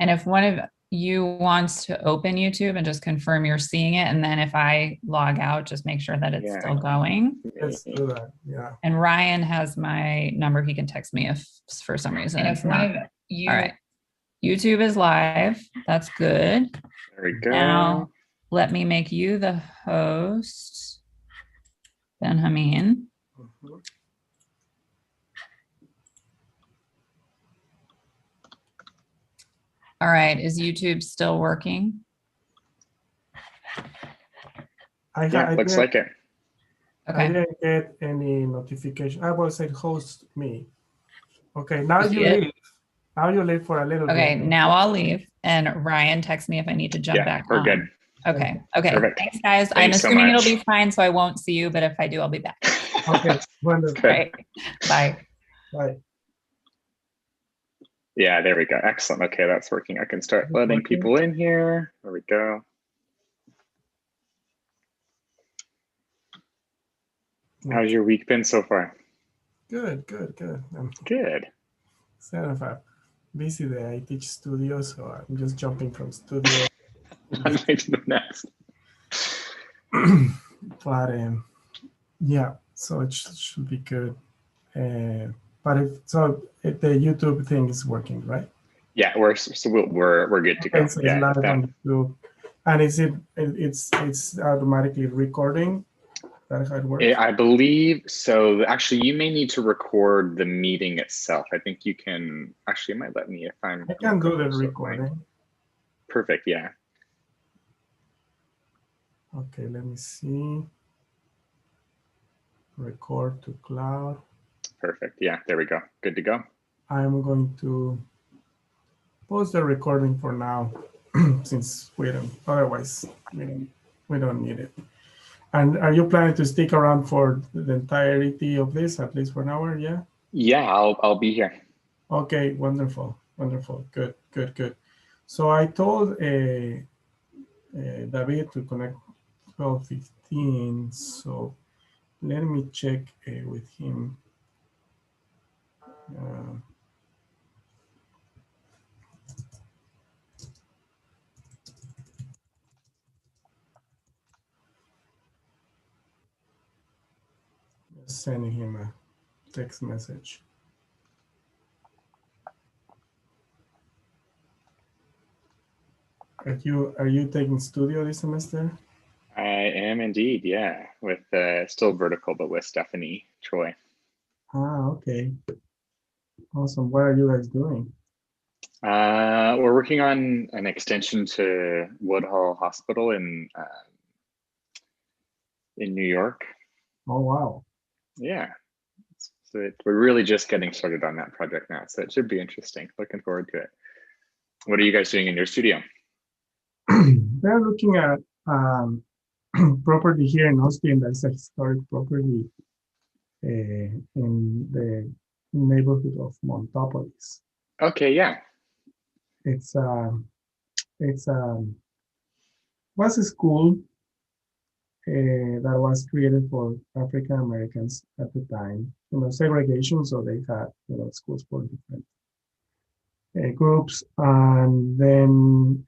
And if one of you wants to open YouTube and just confirm you're seeing it, and then if I log out, just make sure that it's Yeah. still going. Let's do that. Yeah. And Ryan has my number. He can text me if for some reason it's not. All right. YouTube is live. That's good. There we go. Now let me make you the host, Benjamin. Mhm. All right. Is YouTube still working? Yeah, looks like it. I Okay. didn't get any notification. I will say host me. Okay, now You see you it? leave. Now you leave for a little Okay. bit. Now I'll leave. And Ryan, text me if I need to jump Yeah, back we're on. good. Okay. Okay. Perfect. Thanks, guys. I'm Thanks so assuming it'll much. be fine, so I won't see you, but if I do, I'll be back. Okay, wonderful. Good. Right. Bye. Bye. Yeah, there we go. Excellent. Okay, that's working. I can start letting people in here. There we go. How's your week been so far? Good, good, good. Good. Instead of a busy day, I teach studio, so I'm just jumping from studio. On to the next. But yeah, so it should be good. But the YouTube thing is working, right? Yeah, we're good to go. Okay, so it's Yeah, live on YouTube. And it's automatically recording? That's how it works? I believe so. Actually, you may need to record the meeting itself. I think you can. Actually, it might let me if I'm. I can do the recording. Perfect. Yeah. Okay, let me see. Record to cloud. Perfect. Yeah, there we go. Good to go. I'm going to pause the recording for now, since we don't. Otherwise, we don't need it. And are you planning to stick around for the entirety of this, at least for an hour? Yeah. Yeah, I'll be here. Okay, wonderful, wonderful, good, good, good. So I told David to connect 12:15. So let me check with him. Sending him a text message. Are you taking studio this semester? I am indeed, yeah, with still vertical, but with Stephanie Troy. Ah, okay. Awesome. What are you guys doing? We're working on an extension to Woodhull Hospital in New York. Oh, wow. Yeah. So we're really just getting started on that project now. So it should be interesting. Looking forward to it. What are you guys doing in your studio? They're looking at property here in Austin that's a historic property in the neighborhood of Montopolis. Okay, yeah. It's was a school that was created for African Americans at the time. Segregation, so they had schools for different groups, and then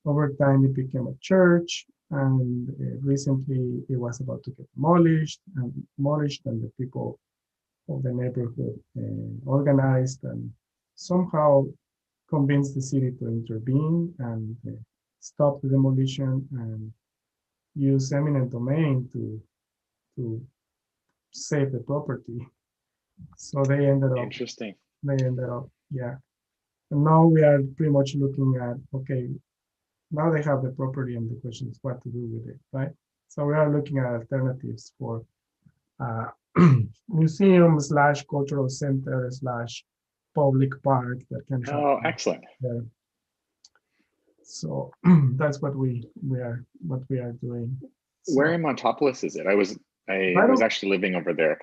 over time it became a church, and recently it was about to get demolished, and the people of the neighborhood organized and somehow convinced the city to intervene and stop the demolition and use eminent domain to save the property. So they ended up. Interesting. Yeah. And now we are pretty much looking at, okay, now they have the property and the question is what to do with it, right? So we are looking at alternatives for museum / cultural center / public park that can help. Oh, excellent. There. So that's what we are doing. So, where in Montopolis is it? I was actually living over there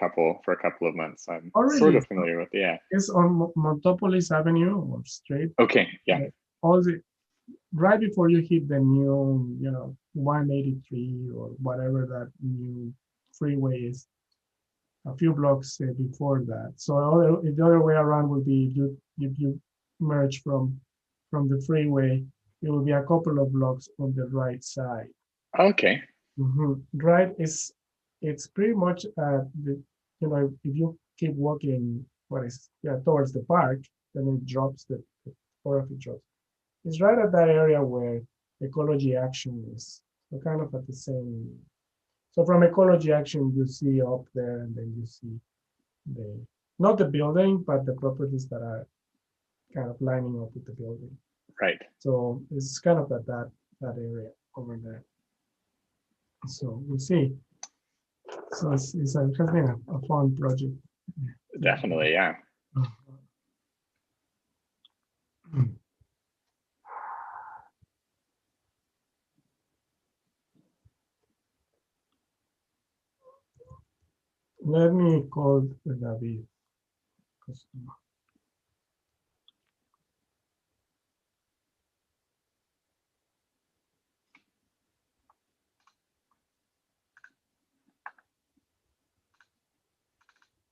for a couple of months. I'm sort of familiar with it. Yeah. It's on Montopolis Avenue or Street. Okay. Yeah. Right before you hit the new, 183 or whatever that new freeway is, a few blocks before that. So the other way around would be if you merge from from the freeway, it will be a couple of blocks on the right side. Okay. Right, it's pretty much if you keep walking, towards the park, then it drops the photography drops. It's right at that area where ecology action is. So kind of at the same. So from ecology action, you see up there, and then you see not the building, but the properties that are kind of lining up with the building. Right. So it's kind of at that area over there. So we'll see. So it has been a fun project. Definitely, yeah. Let me call David.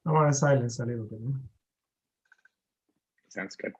I want to silence a little bit. Sounds good.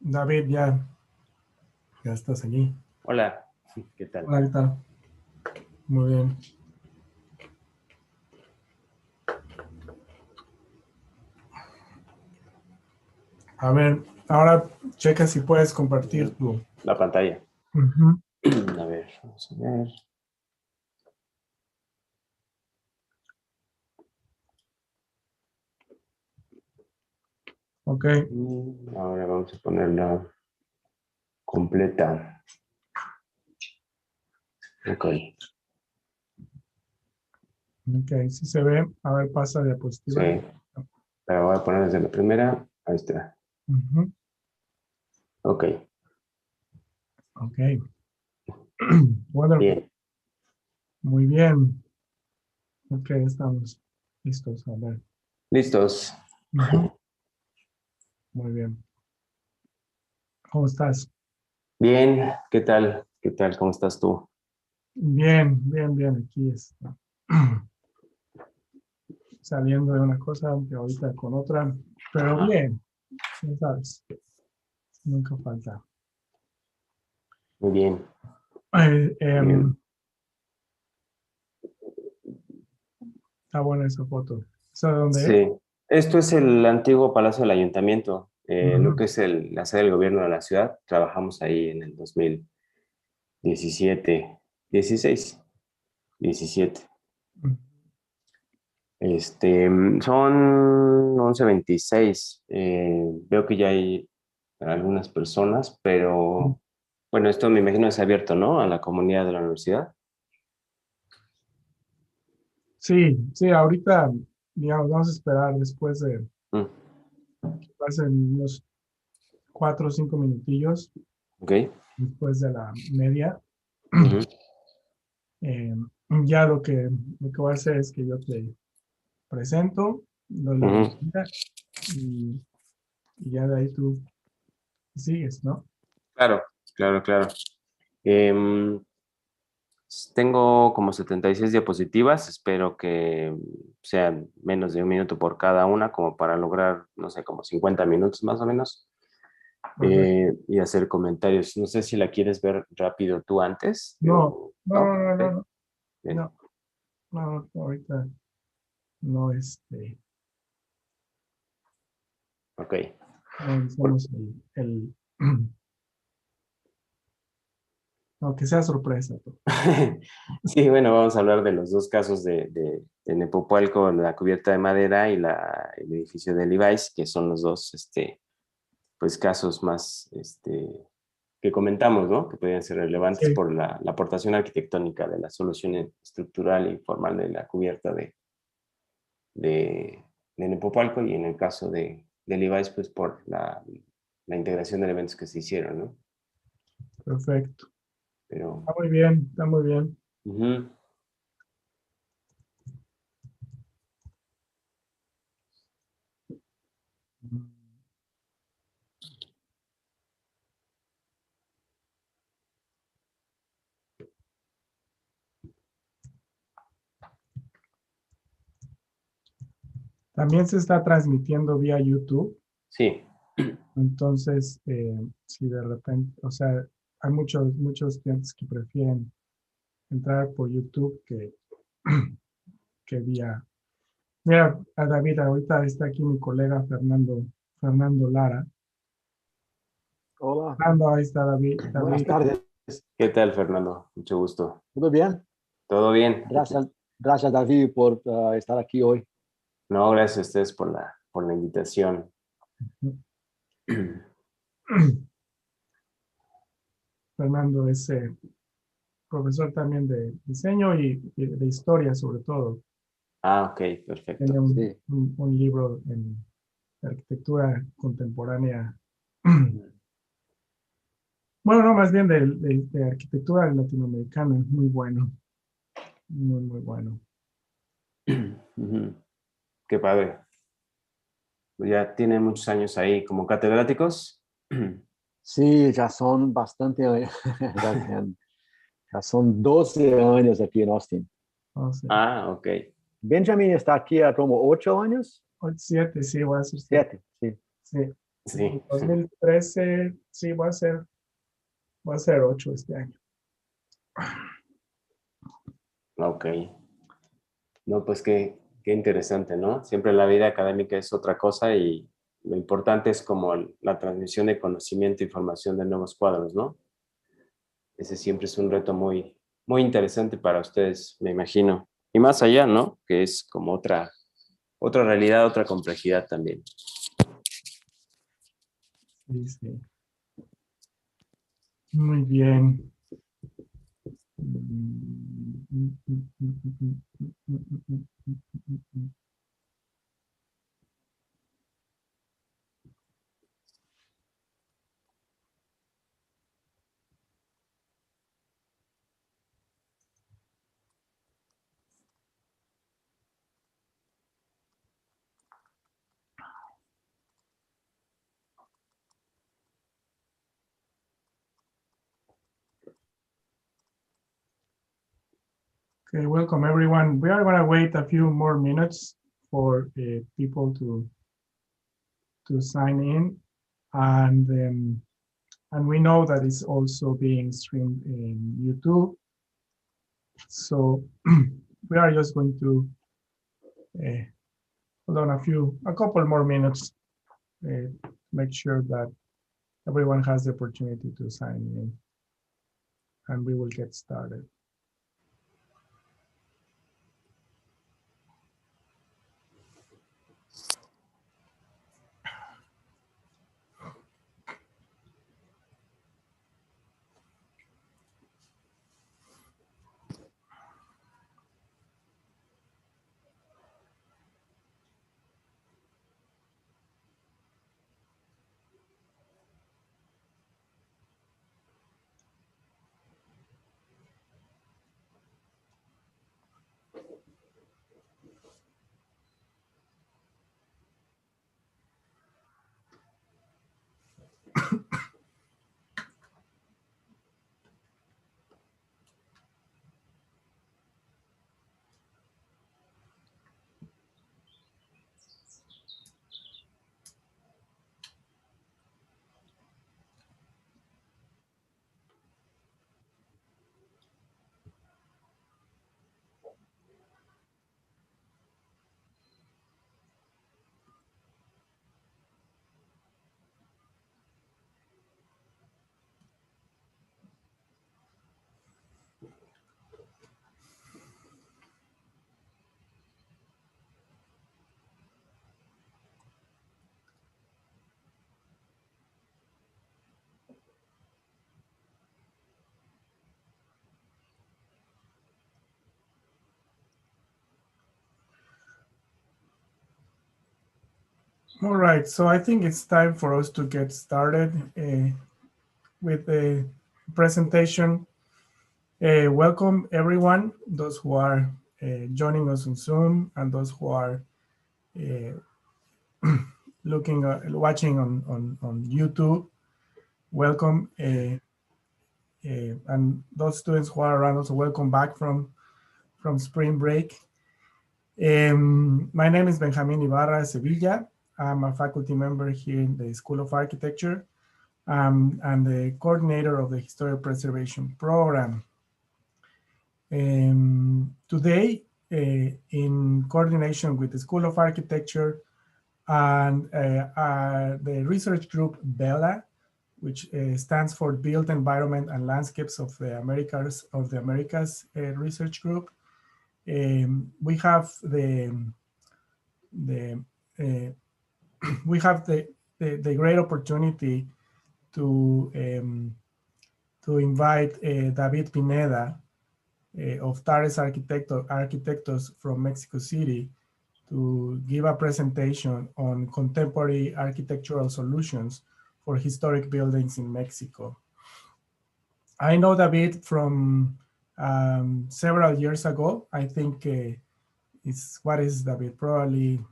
David, ya estás allí. Hola, ¿qué tal? Hola, ¿qué tal? Muy bien. A ver, ahora checa si puedes compartir tu... La pantalla. Uh-huh. A ver, vamos a ver. Ok. Ahora vamos a ponerla completa. Ok. Ok, si se ve. A ver, pasa diapositiva. Sí. Pero voy a poner desde la primera. Ahí está. Uh-huh. Ok. Ok. Bueno, Bien. muy bien. Ok, estamos listos. A ver. Listos. Ujú. Muy bien. ¿Cómo estás? Bien, ¿qué tal? ¿Qué tal? ¿Cómo estás tú? Bien, bien, bien. Aquí está. Saliendo de una cosa y ahorita con otra. Pero Ajá, bien, ya sabes, nunca falta. muy bien. Eh, Bien. em, Está buena esa foto. ¿Sabes dónde es? Sí, esto es el antiguo Palacio del Ayuntamiento, lo Ujú. que es la sede del gobierno de la ciudad. Trabajamos ahí en el 2017, 16, 17. Son 11:26. Veo que ya hay algunas personas, pero bueno, esto me imagino es abierto, ¿no? A la comunidad de la universidad. Sí, sí, ahorita, digamos, vamos a esperar después de Mm, que pasen unos 4 o 5 minutillos ok. después de la media. Ujú, Eh, ya lo que voy a hacer es que yo te presento, doy la ujú. bienvenida y ya de ahí tú sigues, ¿no? Claro, claro, claro. Em, Tengo como 76 diapositivas, espero que sean menos de un minuto por cada una, como para lograr, no sé, como 50 minutos más o menos, Perfecto. y hacer comentarios. No sé si la quieres ver rápido tú antes, No, no, ¿no? no, no, Ok, no, bien, no, no, no, ahorita no, ok. no Por- hicimos no, que sea sorpresa. Sí, bueno, vamos a hablar de los dos casos de Nepopualco, la cubierta de madera y el edificio de Levi's, que son los dos, pues casos más que comentamos, ¿no? Que podrían ser relevantes Sí, por la aportación arquitectónica de la solución estructural y formal de la cubierta de Nepopalco y en el caso de Levi's, pues por la integración de elementos que se hicieron, ¿no? perfecto. Pero, Está muy bien, está muy bien. ujú, También se está transmitiendo vía YouTube. sí, Entonces, si de repente, o sea, hay muchos clientes que prefieren entrar por YouTube que vía. Mira, a David, ahorita está aquí mi colega Fernando Lara. Hola, Fernando, ahí está David. buenas David, tardes. ¿qué tal, Fernando? Mucho gusto. ¿Todo bien? ¿Todo bien? Gracias, gracias David por estar aquí hoy. No, gracias a ustedes por la invitación. Fernando es profesor también de diseño y de historia, sobre todo. Ah, ok, Tiene perfecto. Sí, un libro en arquitectura contemporánea. Bueno, no, más bien de arquitectura latinoamericana, muy bueno, muy, muy bueno. Ujú, qué padre. Ya tiene muchos años ahí como catedráticos. sí, ya son bastante, ya son 12 años aquí en Austin. O sea, Ah, ok. Benjamin está aquí a como 8 años, 7, sí, voy a hacer 7. 7, sí. Sí, Sí, 2013, sí, voy a ser 8 este año. ok. No, pues qué interesante, ¿no? Siempre la vida académica es otra cosa y lo importante es como la transmisión de conocimiento e información de nuevos cuadros, ¿no? Ese siempre es un reto muy, muy interesante para ustedes, me imagino. Y más allá, ¿no? Que es como otra realidad, otra complejidad también. Sí, sí. Muy bien. Okay, welcome everyone. We are going to wait a few more minutes for people to sign in, and we know that it's also being streamed in YouTube. So we are just going to hold on a couple more minutes, make sure that everyone has the opportunity to sign in, and we will get started. All right, so I think it's time for us to get started with the presentation. Welcome everyone, those who are joining us on Zoom and those who are watching on YouTube. Welcome, and those students who are around also, welcome back from spring break. My name is Benjamin Ibarra-Sevilla. I'm a faculty member here in the School of Architecture. I'm the coordinator of the Historic Preservation Program. Today, in coordination with the School of Architecture and the research group BELA, which stands for Built Environment and Landscapes of the Americas research group, we have the great opportunity to invite David Pineda of Tares Arquitectos from Mexico City to give a presentation on contemporary architectural solutions for historic buildings in Mexico. I know David from several years ago. I think what is David? Probably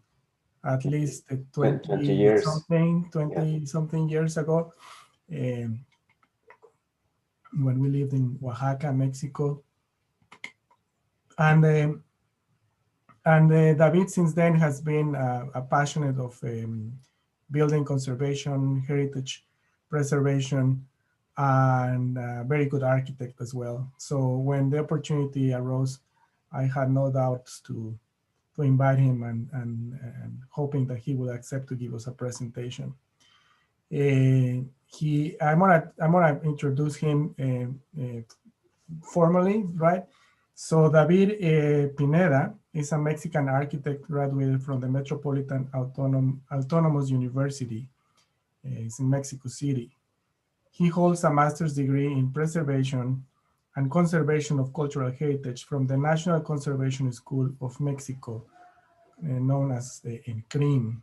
at least 20 years. something years ago, when we lived in Oaxaca, Mexico. And David since then has been a passionate of building conservation, heritage preservation, and a very good architect as well. So when the opportunity arose, I had no doubts to invite him and hoping that he will accept to give us a presentation. I'm gonna introduce him formally, right? So David Pineda is a Mexican architect graduated from the Metropolitan Autonomous University. It's in Mexico City. He holds a master's degree in preservation and conservation of cultural heritage from the National Conservation School of Mexico, known as the INCRIM.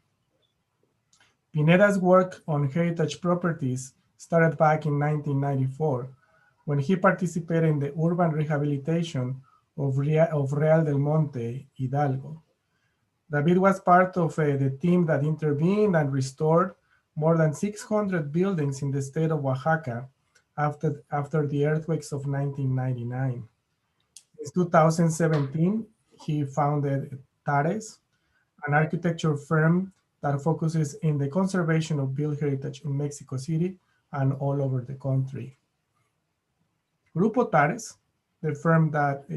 Pineda's work on heritage properties started back in 1994 when he participated in the urban rehabilitation of Real del Monte, Hidalgo. David was part of the team that intervened and restored more than 600 buildings in the state of Oaxaca after the earthquakes of 1999. In 2017, he founded Tares, an architecture firm that focuses in the conservation of built heritage in Mexico City and all over the country. Grupo Tares, the firm that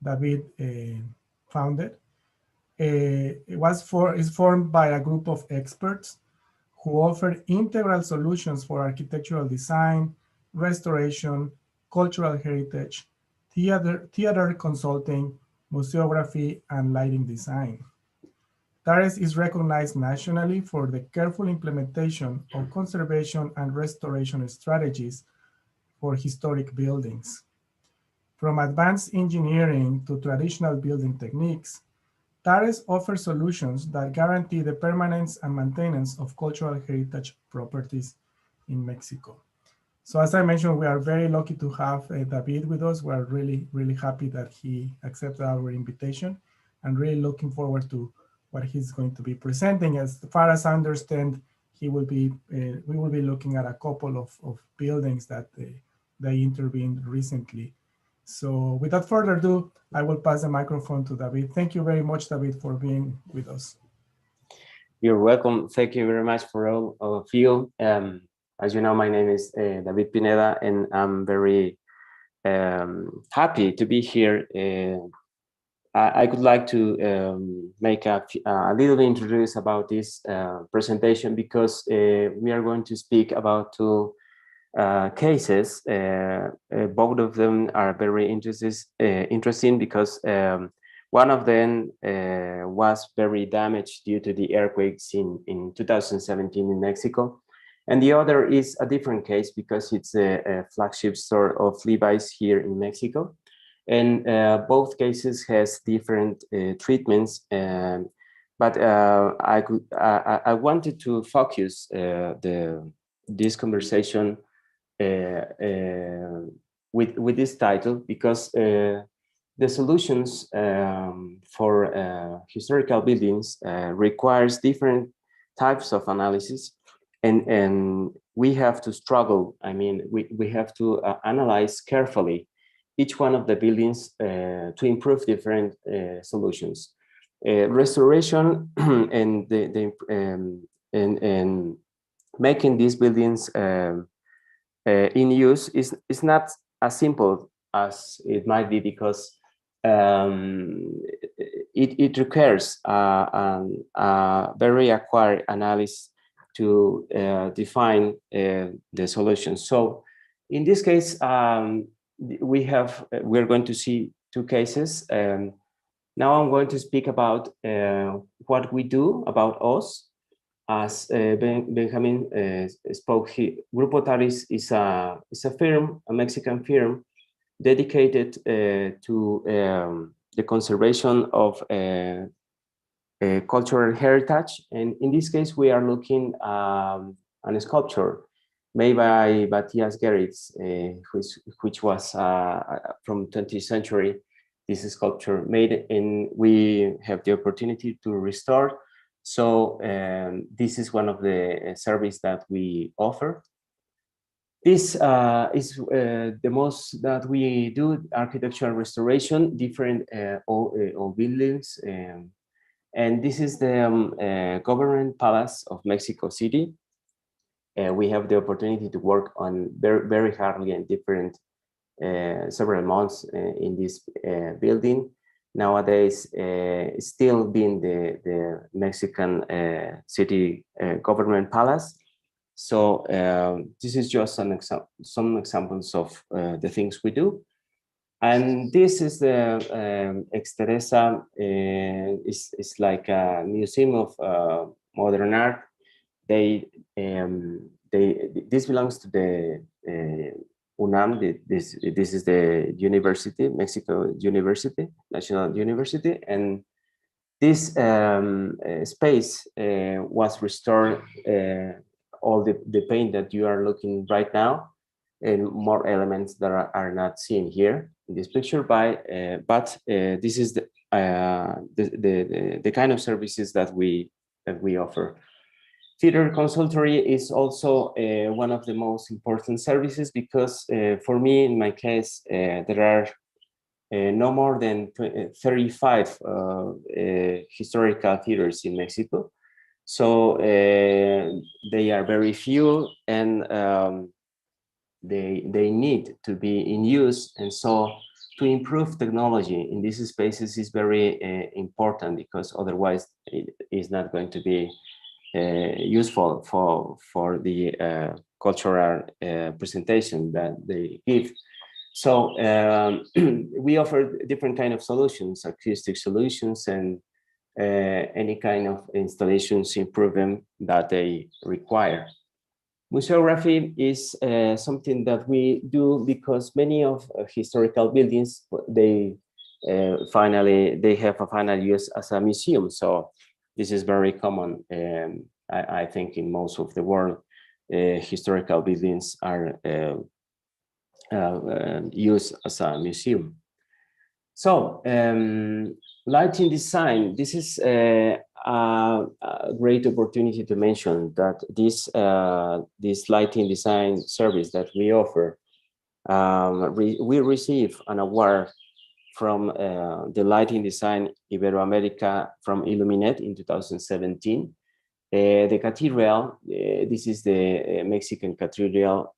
David founded, is formed by a group of experts who offer integral solutions for architectural design, restoration, cultural heritage, theater consulting, museography, and lighting design. Tares is recognized nationally for the careful implementation of conservation and restoration strategies for historic buildings. From advanced engineering to traditional building techniques, Tares offers solutions that guarantee the permanence and maintenance of cultural heritage properties in Mexico. So as I mentioned, we are very lucky to have David with us. We are really, really happy that he accepted our invitation and really looking forward to what he's going to be presenting. As far as I understand, we will be looking at a couple of buildings that they intervened recently. So without further ado, I will pass the microphone to David. Thank you very much, David, for being with us. You're welcome. Thank you very much for all of you. As you know, my name is David Pineda, and I'm very happy to be here. I would like to make a little introduce about this presentation because we are going to speak about two cases. Both of them are very interesting because one of them was very damaged due to the earthquakes in 2017 in Mexico. And the other is a different case because it's a flagship store of Levi's here in Mexico. And both cases has different treatments. But I wanted to focus this conversation with this title because the solutions for historical buildings requires different types of analysis, and we have to struggle. I mean, we have to analyze carefully each one of the buildings to improve different solutions. Restoration and and making these buildings in use is not as simple as it might be because it requires a very acquired analysis to define the solutions. So in this case, we're going to see two cases. Now I'm going to speak about what we do, about us. As Benjamin spoke, Grupo Tares is a firm, a Mexican firm, dedicated to the conservation of cultural heritage. And in this case, we are looking at a sculpture made by Matthias Gerritz, which was from 20th century. This sculpture made, and we have the opportunity to restore. So this is one of the services that we offer. This is the most that we do, architectural restoration, different old buildings. And this is the Government Palace of Mexico City. We have the opportunity to work on very hardly and different several months in this building. Nowadays, still being the Mexican city government palace. So this is just some examples of the things we do. And this is the Exteresa. It's like a museum of modern art. This belongs to the UNAM. This is the university, Mexico University, National University, and this space was restored. All the paint that you are looking right now, and more elements that are not seen here in this picture. But this is the kind of services that we offer. Theater consultory is also one of the most important services because for me, in my case, there are no more than 35 historical theaters in Mexico. So they are very few, and they need to be in use. And so to improve technology in these spaces is very important, because otherwise it is not going to be useful for the cultural presentation that they give. So we offer different kind of solutions, acoustic solutions, and any kind of installations improvement that they require. Museography is something that we do because many of historical buildings, they have a final use as a museum. So this is very common. I think in most of the world, historical buildings are used as a museum. So lighting design, this is a great opportunity to mention that this lighting design service that we offer, we receive an award from the lighting design Iberoamerica from Illuminate in 2017. The cathedral, this is the Mexican cathedral,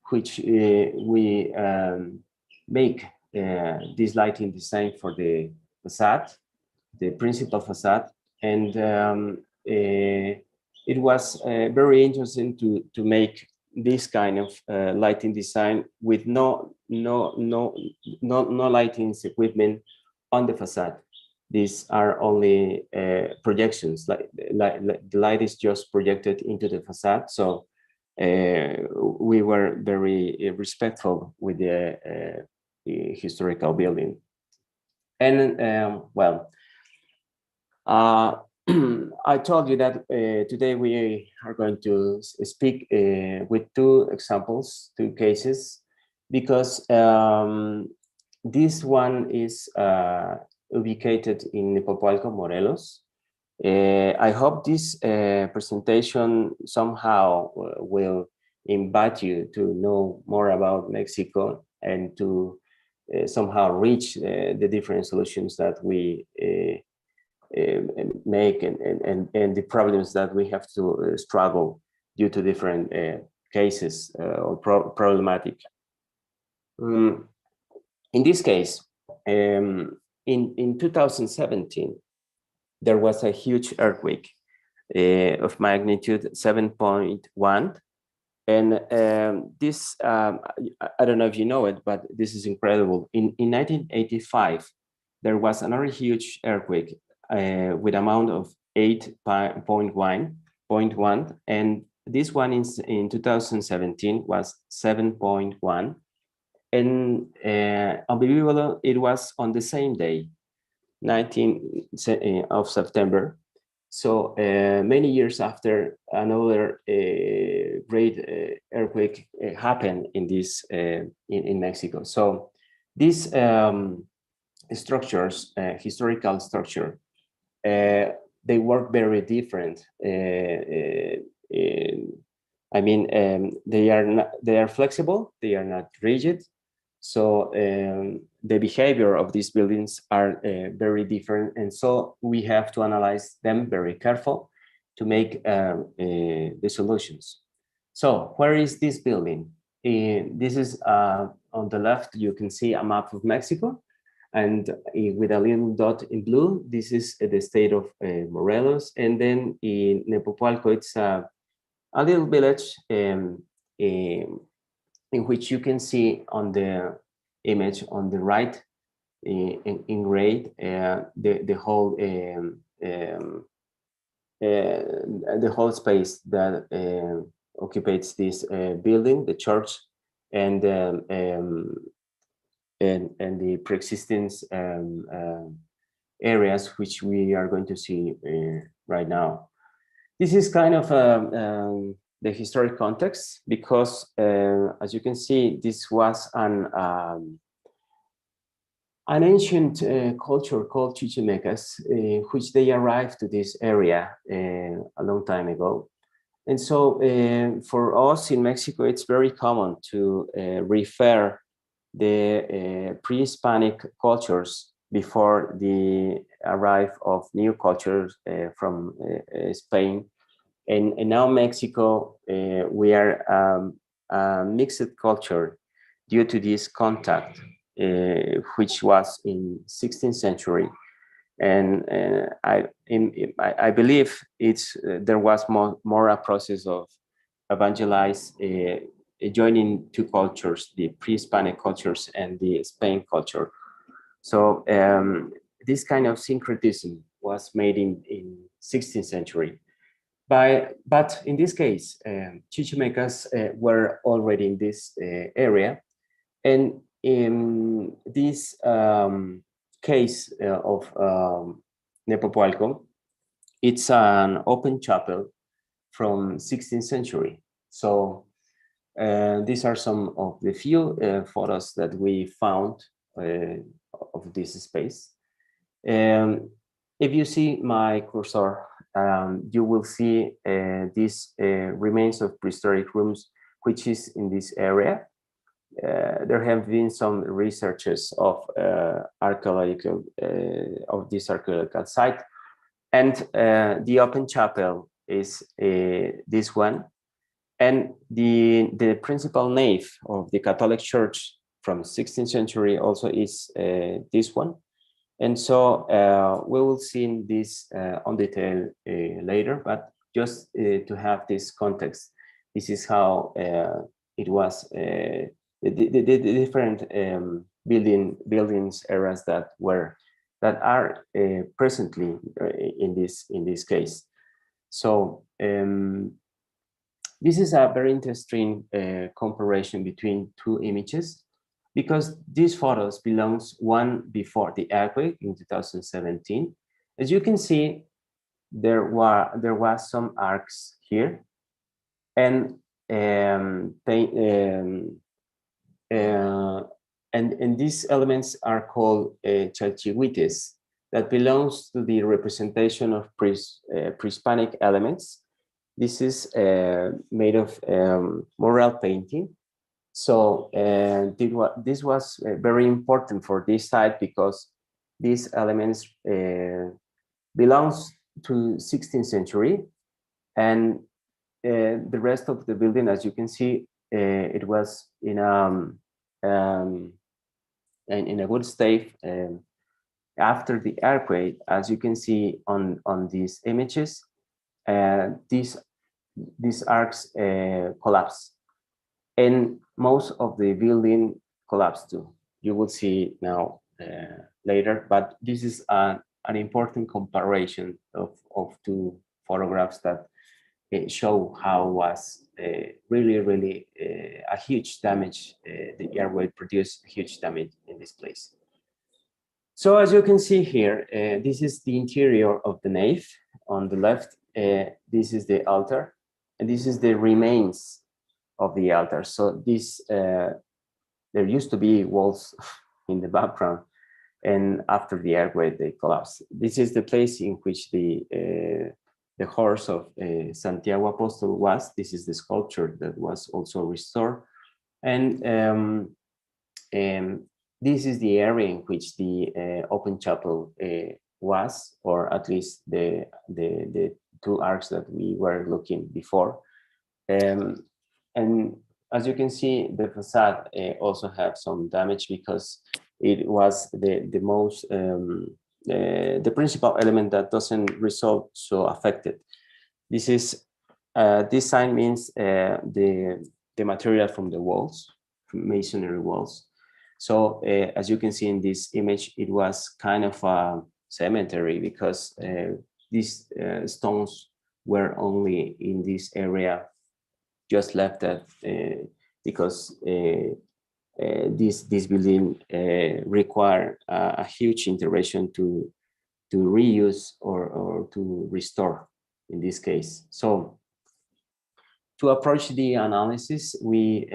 which we make this lighting design for the facade, the principal facade, and it was very interesting to make this kind of lighting design with no lighting equipment on the facade. These are only projections, like the light is just projected into the facade. So we were very respectful with the historical building. And I told you that today we are going to speak with two examples, two cases, because this one is ubicated in Nepopalco, Morelos. I hope this presentation somehow will invite you to know more about Mexico and to somehow reach the different solutions that we make and the problems that we have to struggle due to different cases or problematic. In this case, in 2017, there was a huge earthquake of magnitude 7.1. And this, I don't know if you know it, but this is incredible. In 1985, there was another huge earthquake with amount of 8.1, and this one in 2017 was 7.1. And unbelievable, it was on the same day, 19th of September. So many years after, another great earthquake happened in this in Mexico. So these structures, historical structure, they work very different. I mean, they are flexible. They are not rigid. So the behavior of these buildings are very different, and so we have to analyze them very careful to make the solutions. So where is this building? This is on the left. You can see a map of Mexico, and with a little dot in blue, this is the state of Morelos, and then in Nepopalco, it's a little village in which you can see on the image on the right in gray the whole space that occupies this building, the church, and the pre-existing areas which we are going to see right now. This is kind of the historic context, because as you can see, this was an ancient culture called Chichimecas, which they arrived to this area a long time ago. And so for us in Mexico, it's very common to refer the pre-Hispanic cultures before the arrival of new cultures from Spain. And now Mexico, we are a mixed culture due to this contact, which was in 16th century. And I believe there was more a process of evangelize, joining two cultures, the pre-Hispanic cultures and the Spain culture. So this kind of syncretism was made in 16th century. But in this case, Chichimecas were already in this area. And in this case of Nepopualco, it's an open chapel from 16th century. So these are some of the few photos that we found of this space. If you see my cursor, you will see these remains of prehistoric rooms, which is in this area. There have been some researches of archaeological of this archaeological site, and the open chapel is this one, and the principal nave of the Catholic Church from 16th century also is this one. And so we will see this on detail later, but just to have this context, this is how it was, the different buildings eras that are presently in this case. So this is a very interesting comparison between two images, because these photos belongs one before the earthquake in 2017. As you can see, there was some arcs here, and these elements are called chalchihuites, that belongs to the representation of pre-Hispanic elements. This is made of mural painting. So this was very important for this site, because these elements belongs to 16th century, and the rest of the building, as you can see, it was in a good state after the earthquake. As you can see on these images, these arcs collapsed, and most of the building collapsed too. You will see now later, but this is an important comparison of two photographs that show how was really a huge damage. The earthquake produced huge damage in this place. So as you can see here, this is the interior of the nave. On the left, this is the altar, and this is the remains of the altar. So this, there used to be walls in the background, and after the earthquake, they collapsed. This is the place in which the horse of Santiago Apostol was. This is the sculpture that was also restored. And this is the area in which the open chapel was, or at least the two arcs that we were looking before. And as you can see, the facade also had some damage, because it was the most the principal element that doesn't result so affected. This is this sign means the material from the walls, from masonry walls. So as you can see in this image, it was kind of a cemetery, because these stones were only in this area, just left that because this building require a huge intervention to reuse or to restore in this case. So to approach the analysis, we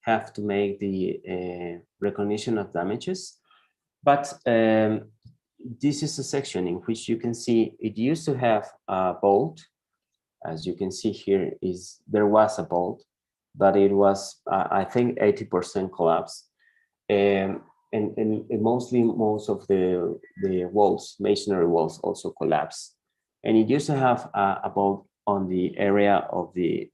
have to make the recognition of damages, but this is a section in which you can see it used to have a bolt. As you can see here, there was a bolt, but it was, I think, 80% collapsed. and mostly most of the walls, masonry walls, also collapsed. And it used to have a vault on the area of the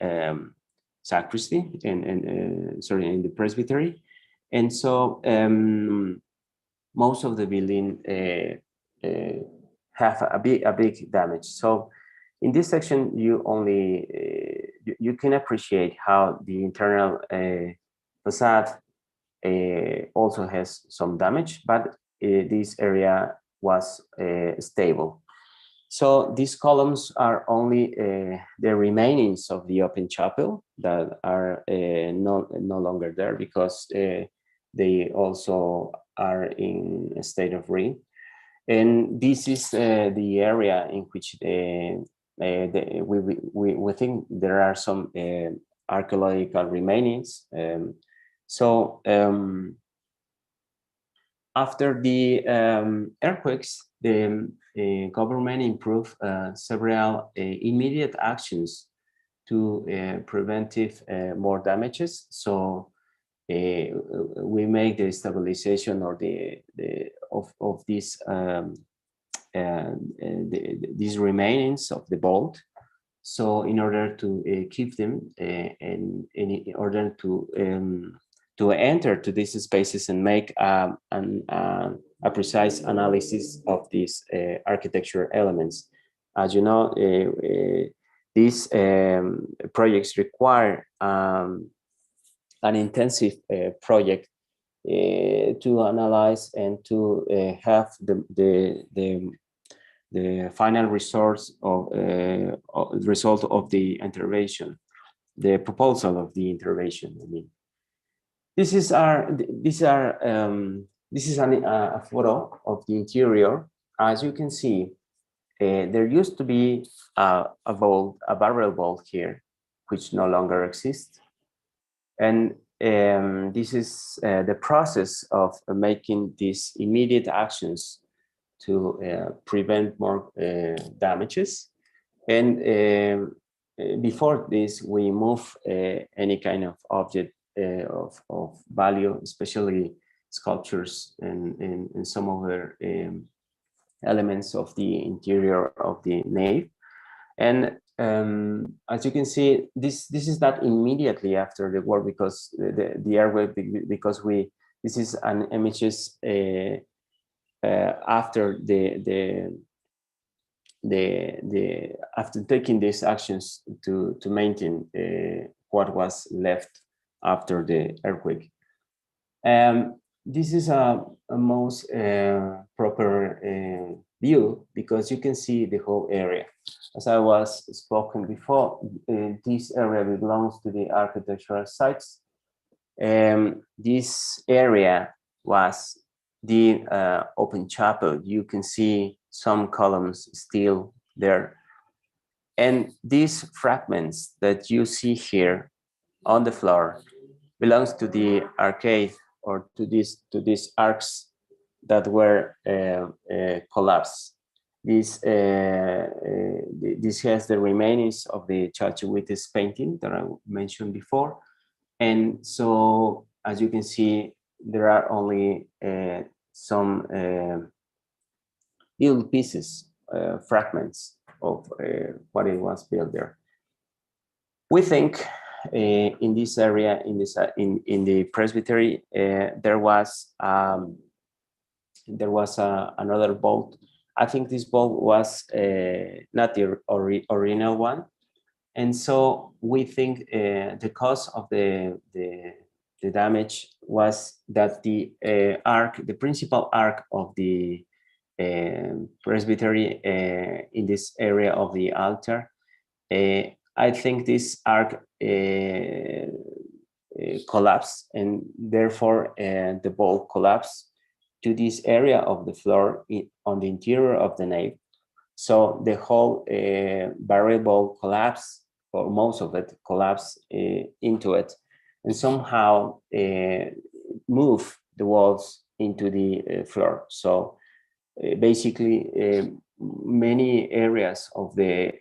sacristy and sorry, in the presbytery. And so most of the building have a big damage. So in this section, you only you can appreciate how the internal facade also has some damage, but this area was stable. So these columns are only the remainings of the open chapel that are no longer there, because they also are in a state of ruin. And this is the area in which we think there are some archaeological remainings. After the earthquakes, the government improved several immediate actions to preventive more damages. So we make the stabilization or of these these remainings of the vault. So in order to keep them and in order to enter to these spaces and make a precise analysis of these architecture elements. As you know, these projects require an intensive project to analyze and to have the final results of result of the intervention, the proposal of the intervention. I mean, this is a photo of the interior. As you can see, there used to be a barrel vault here, which no longer exists. And this is the process of making these immediate actions to prevent more damages. And before this, we move any kind of object of value, especially sculptures and some other elements of the interior of the nave. And as you can see, this is not immediately after the war, because the earthquake, because this is an images after after taking these actions to maintain what was left after the earthquake. This is a most proper view, because you can see the whole area. As I was spoken before, this area belongs to the architectural sites. This area was the open chapel. You can see some columns still there. And these fragments that you see here on the floor belongs to the arcade, or to these arcs that were collapsed. This has the remains of the Chalchihuites painting that I mentioned before. And so, as you can see, there are only some little pieces, fragments of what it was built there. We think in this area, in the presbytery, there was another vault. I think this vault was not the original one, and so we think the cause of the damage was that the principal arc of the presbytery in this area of the altar, I think this arc collapsed, and therefore the vault collapsed to this area of the floor on the interior of the nave. So the whole barrel vault collapsed, or most of it collapsed into it, and somehow move the walls into the floor. So basically, many areas of the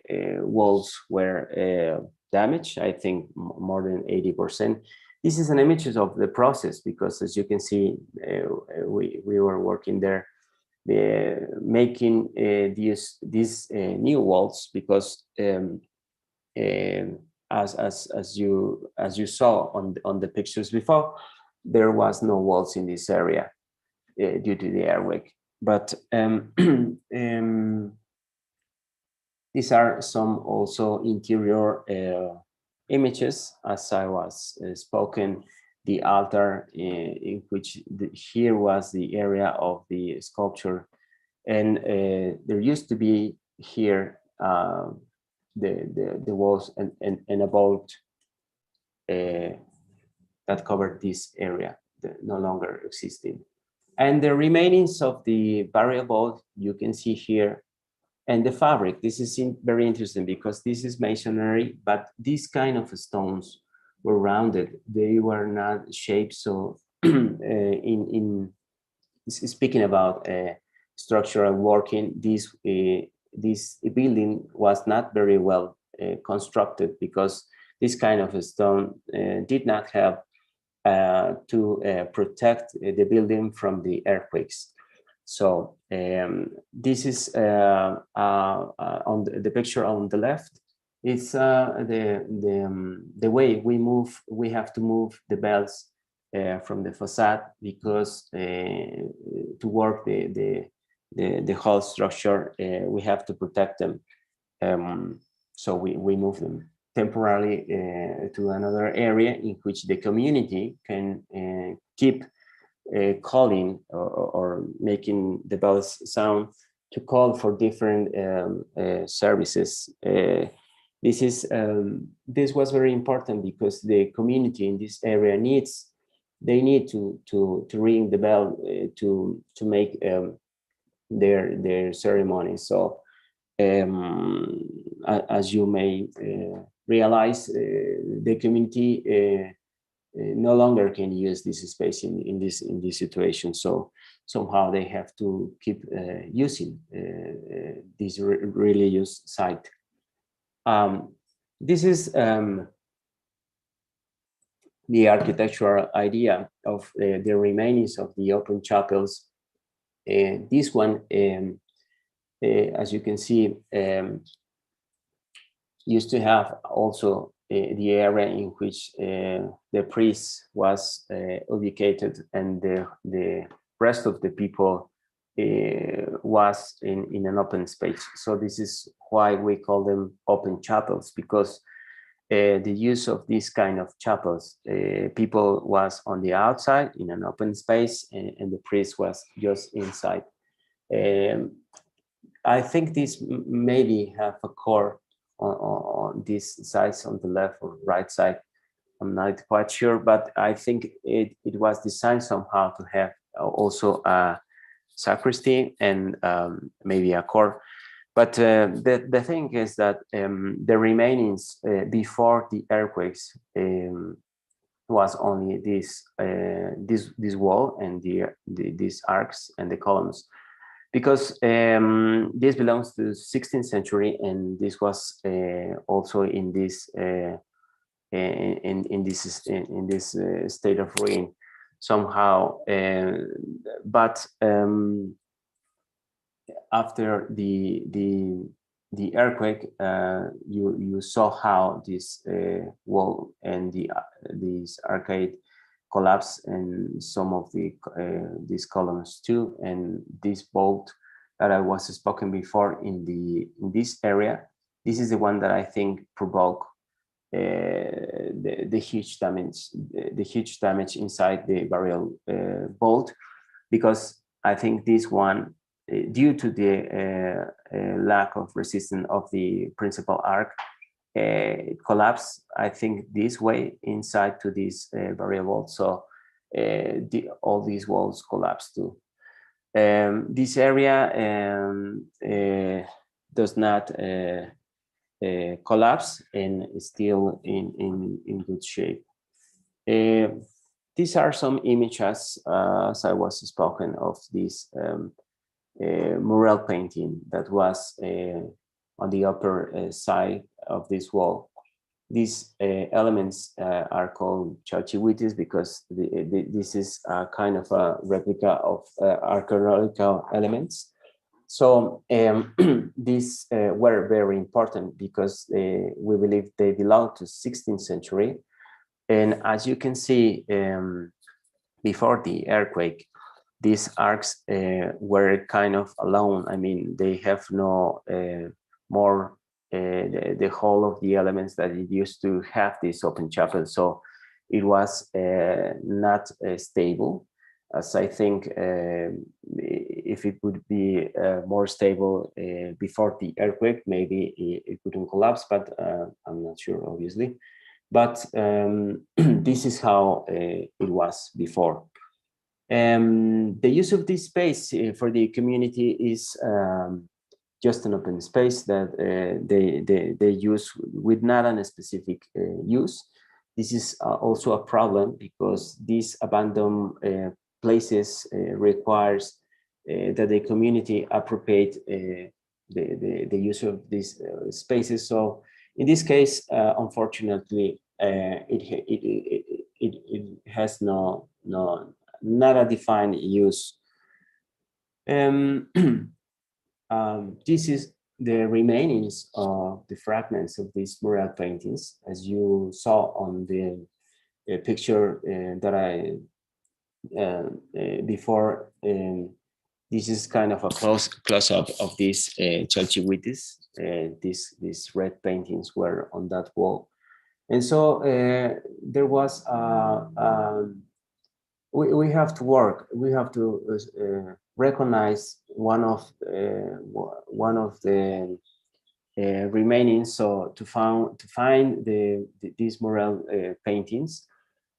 walls were damaged. I think more than 80%. This is an image of the process, because as you can see, we were working there, making these new walls, because as you saw on the pictures before, there was no walls in this area due to the earthquake. But these are some also interior images, as I was spoken. The altar, in which here was the area of the sculpture, and there used to be here the walls and a vault that covered this area, no longer existing. And the remainings of the burial vault you can see here, and the fabric. This is very interesting, because this is masonry, but these kind of stones were rounded. They were not shaped. So in speaking about structural working, this building was not very well constructed, because this kind of stone did not have to protect the building from the earthquakes. So this is on the picture on the left. It's the way we move. We have to move the bells from the facade, because to work the whole structure, we have to protect them. So we move them temporarily to another area in which the community can keep calling or making the bells sound to call for different services. This was very important, because the community in this area need to ring the bell to make their ceremony. So as you may realize, the community no longer can use this space in this situation. So somehow they have to keep using this religious site. This is the architectural idea of the remainings of the open chapels. This one, as you can see, used to have also the area in which the priest was ubicated, and the rest of the people was in an open space. So this is why we call them open chapels, because the use of this kind of chapels, people was on the outside in an open space, and the priest was just inside. I think this maybe have a core on these sides, on the left or right side. I'm not quite sure, but I think it was designed somehow to have also a sacristy and maybe a core. But the thing is that the remainings before the earthquakes was only this wall and these arcs and the columns, because this belongs to the 16th century, and this was also in this state of ruin somehow. But after the earthquake, you saw how this wall and this arcade collapsed, and some of these columns too, and this vault that I was spoken before in this area. This is the one that I think provoked the huge damage inside the burial vault, because I think this one, due to the lack of resistance of the principal arc, it collapsed, I think, this way inside to this burial vault. So all these walls collapsed too. This area does not collapse and is still in good shape. These are some images, as I was spoken of, this mural painting that was on the upper side of this wall. these elements are called chalchihuites because this is a kind of a replica of archaeological elements. So these were very important because we believe they belong to 16th century. And as you can see, before the earthquake, these arcs were kind of alone. I mean, they have no more the whole of the elements that it used to have this open chapel. So it was not stable. As I think if it would be more stable before the earthquake, maybe it wouldn't collapse, but I'm not sure, obviously. But this is how it was before. The use of this space for the community is just an open space that they use with not a specific use. This is also a problem because these abandoned places requires that the community appropriate the use of these spaces. So in this case, unfortunately, it has not a defined use. This is the remainings of the fragments of these mural paintings, as you saw on the picture that I before. This is kind of a close-up of these chalchihuites. These red paintings were on that wall. And so there was, we have to work, we have to recognize one of the remaining, so to find these mural paintings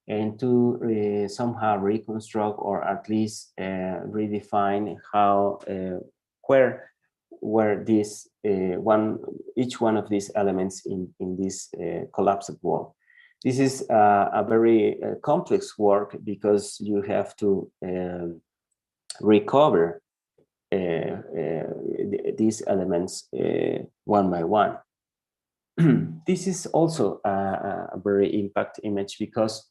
and to somehow reconstruct or at least redefine how where this each one of these elements in this collapsed wall. This is a very complex work because you have to recover these elements one by one. This is also a very impact image because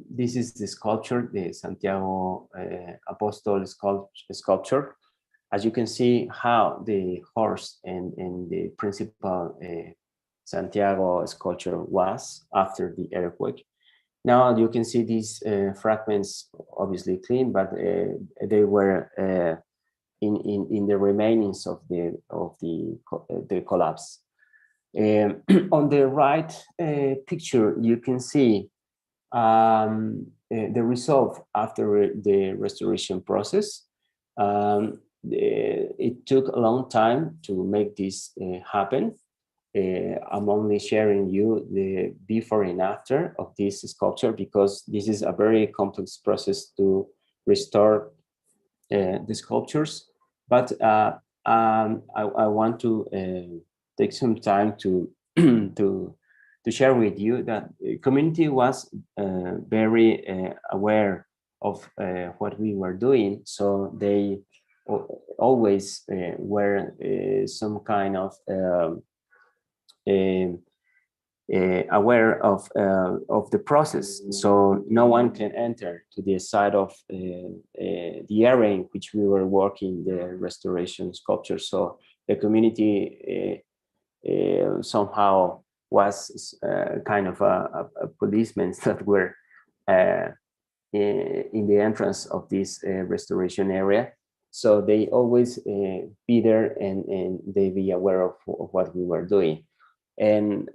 this is the sculpture, the Santiago Apostol sculpture. As you can see how the horse and the principal Santiago sculpture was after the earthquake. Now you can see these fragments obviously clean, but they were in the remainings of the collapse. On the right picture, you can see the result after the restoration process. It took a long time to make this happen. I'm only sharing you the before and after of this sculpture because this is a very complex process to restore the sculptures. But I want to take some time to to share with you that the community was very aware of what we were doing, so they always were some kind of aware of the process, so no one can enter to the side of the area in which we were working the restoration sculpture. So the community somehow was kind of a policemen that were in the entrance of this restoration area. So they always be there and they be aware of what we were doing. And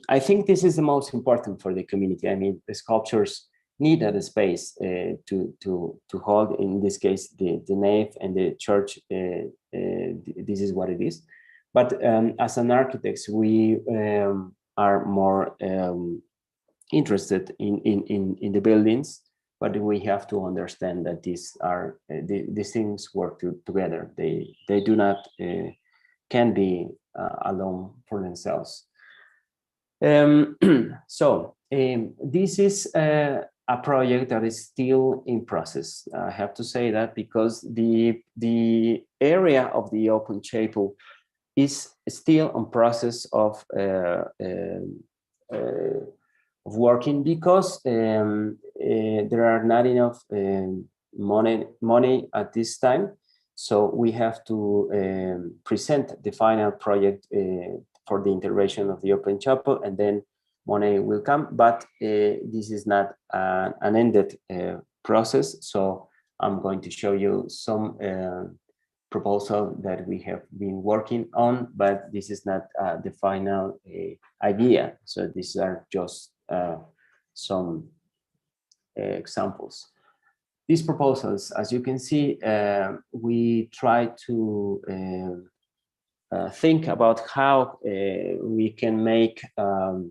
I think this is the most important for the community. I mean, the sculptures need a space to hold, in this case, the nave and the church. This is what it is. But as an architects, we are more interested in the buildings, but we have to understand that these things work together. They do not can be alone for themselves. So this is a project that is still in process. I have to say that because the area of the open chapel is still on process of working because there are not enough money at this time. So we have to present the final project for the integration of the Open Chapel, and then money will come. But this is not an ended process. So I'm going to show you some proposal that we have been working on, but this is not the final idea. So these are just some examples. These proposals, as you can see, we try to think about how we can make the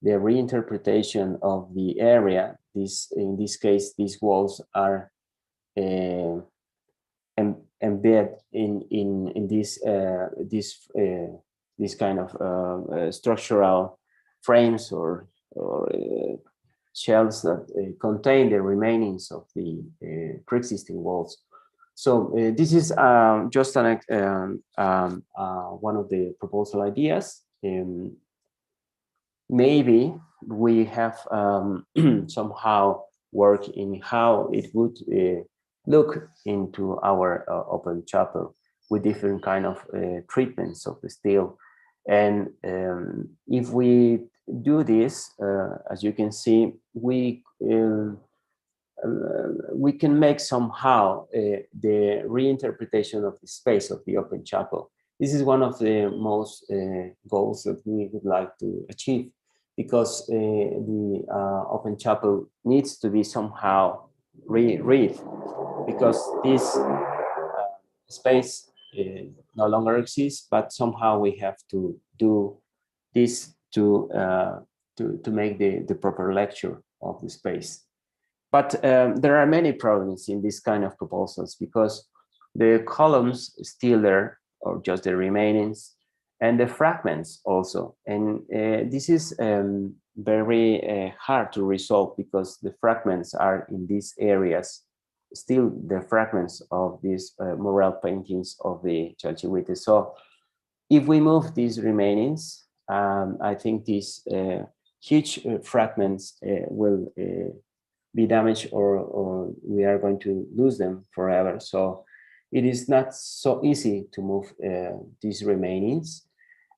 reinterpretation of the area. In this case, these walls are embed in this kind of structural frames or shells that contain the remainings of the pre-existing walls. So this is just one of the proposal ideas. Maybe we have somehow work in how it would look into our open chapel with different kind of treatments of the steel. And if we do this, as you can see, we can make somehow the reinterpretation of the space of the open chapel. This is one of the most goals that we would like to achieve, because the open chapel needs to be somehow read, because this space no longer exists, but somehow we have to do this to make the proper lecture of the space. But there are many problems in this kind of proposals, because the columns still there, or just the remainings, and the fragments also. And this is very hard to resolve, because the fragments are in these areas, still the fragments of these mural paintings of the Chalchihuite. So if we move these remainings, I think these huge fragments will be damaged, or we are going to lose them forever. So it is not so easy to move these remainings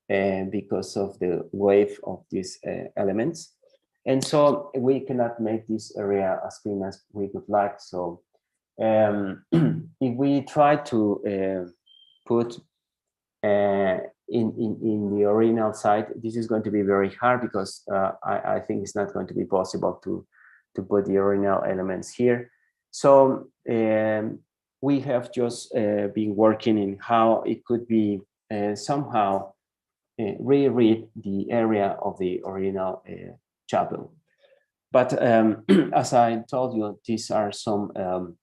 because of the weight of these elements. And so we cannot make this area as clean as we would like. So if we try to put in the original site, this is going to be very hard, because I think it's not going to be possible to put the original elements here. So we have just been working in how it could be somehow reread the area of the original chapel. But as I told you, these are some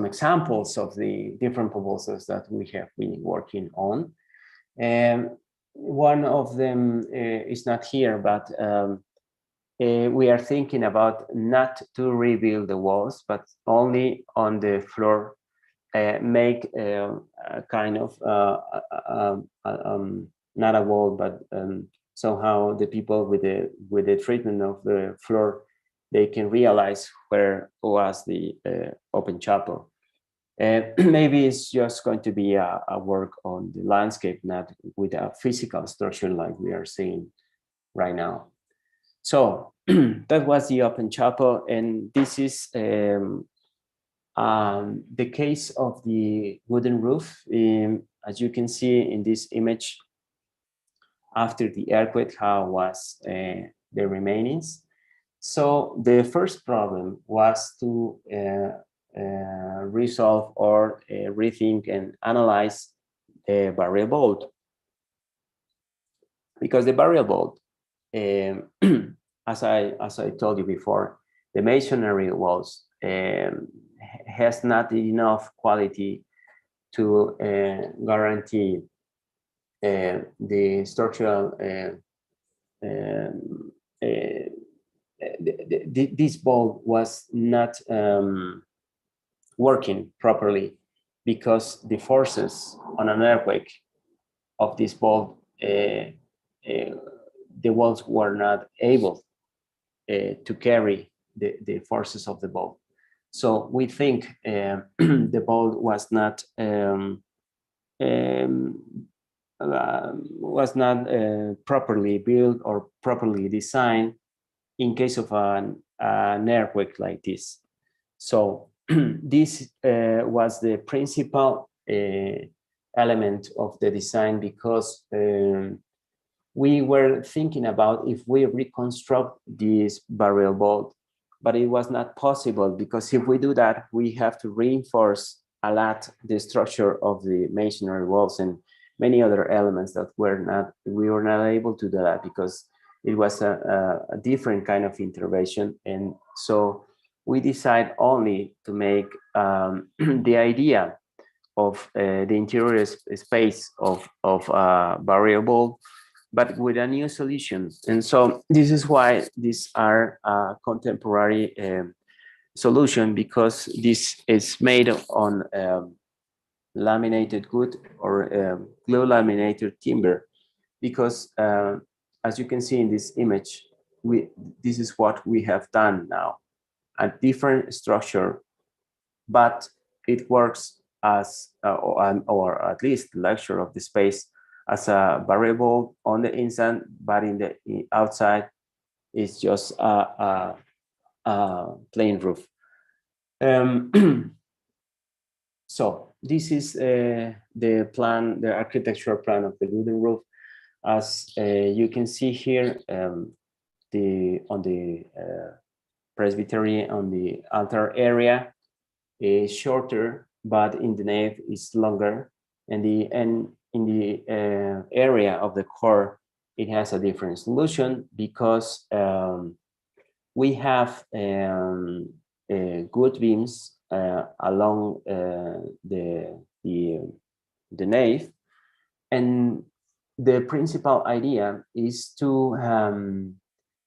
examples of the different proposals that we have been working on. And one of them is not here, but we are thinking about not to rebuild the walls, but only on the floor, make a kind of not a wall, but somehow the people with the treatment of the floor, they can realize where was the open chapel. And maybe it's just going to be a work on the landscape, not with a physical structure like we are seeing right now. So that was the open chapel, and this is the case of the wooden roof. As you can see in this image, after the earthquake, how was the remainings. So the first problem was to resolve or rethink and analyze the barrier bolt, because the barrier bolt, as I told you before, the masonry walls has not enough quality to guarantee the structural. This bolt was not working properly, because the forces on an earthquake of this bolt the walls were not able to carry the forces of the bolt. So we think the bolt was not properly built or properly designed in case of an earthquake like this. So this was the principal element of the design, because we were thinking about if we reconstruct this barrel bolt, but it was not possible, because if we do that, we have to reinforce a lot the structure of the masonry walls and many other elements that we were not able to do that, because it was a different kind of intervention. And so we decide only to make the idea of the interior space of barrel bolt, but with a new solution. And so this is why these are a contemporary solution, because this is made on laminated wood or glue laminated timber, because as you can see in this image, this is what we have done now, a different structure, but it works as, or at least the lecture of the space, as a variable on the inside, but in the outside it's just a plain roof. So this is the plan, the architectural plan of the wooden roof. As you can see here, on the presbytery, on the altar area is shorter, but in the nave is longer, and in the area of the core, it has a different solution, because we have good beams along the nave, and the principal idea is to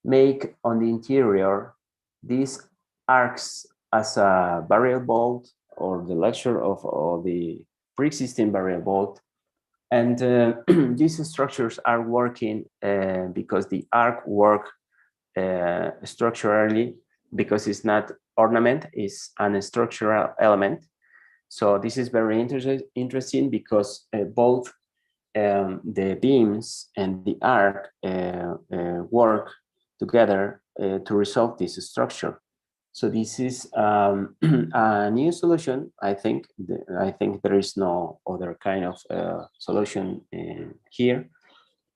make on the interior these arcs as a barrel bolt, or the lecture of the pre-existing barrel bolt. And these structures are working because the arc work structurally, because it's not ornament, it's an structural element. So this is very interesting, because both the beams and the arc work together to resolve this structure. So this is a new solution. I think there is no other kind of solution here.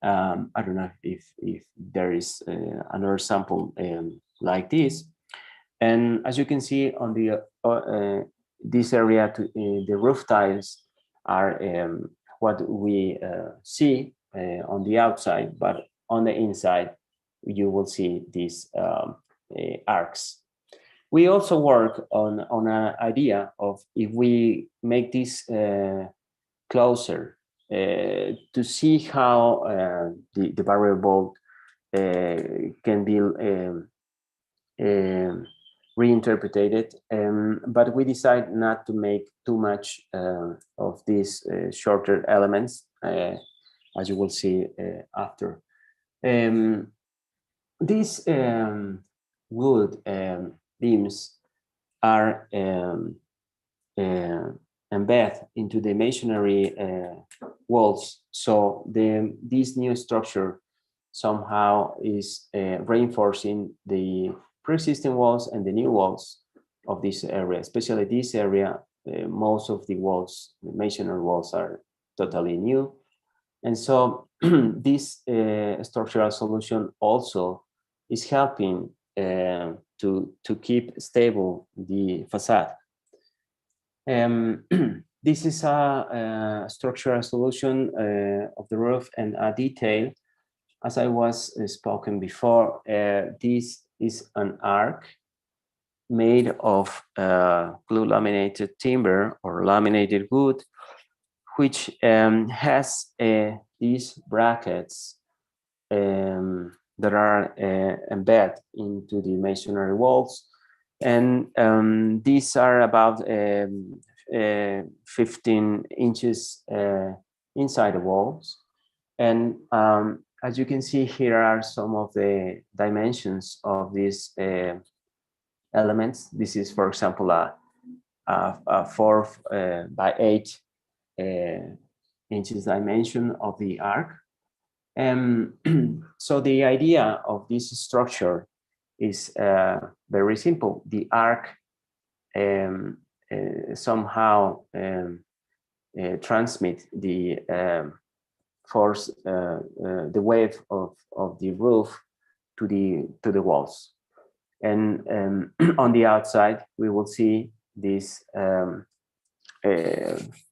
I don't know if there is another sample like this. And as you can see on the this area, the roof tiles are what we see on the outside, but on the inside you will see these arcs. We also work on an idea of, if we make this closer, to see how the barrel bolt can be reinterpreted, but we decide not to make too much of these shorter elements, as you will see after. These wood beams are embedded into the masonry walls. So this new structure somehow is reinforcing the pre-existing walls and the new walls of this area. Especially this area, most of the walls, the masonry walls, are totally new. And so this structural solution also is helping to keep stable the facade. This is a structural solution of the roof, and a detail. As I was spoken before, this is an arc made of glue laminated timber or laminated wood, which has these brackets that are embedded into the masonry walls. And these are about 15 inches inside the walls. And as you can see, here are some of the dimensions of these elements. This is, for example, a 4 by 8 inches dimension of the arc. So the idea of this structure is very simple. The arc somehow transmit the force, the wave of the roof to the walls. And on the outside, we will see this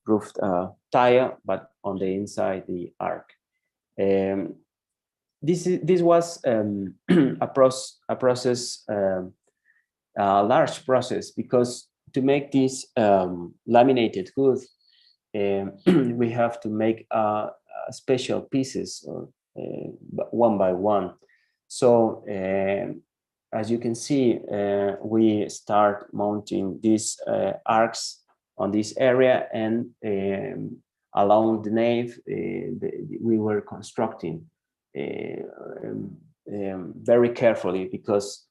roof tile, but on the inside, the arc. This was a process, a large process, because to make this laminated good, we have to make special pieces one by one. So as you can see, we start mounting these arcs on this area, and along the nave, we were constructing very carefully, because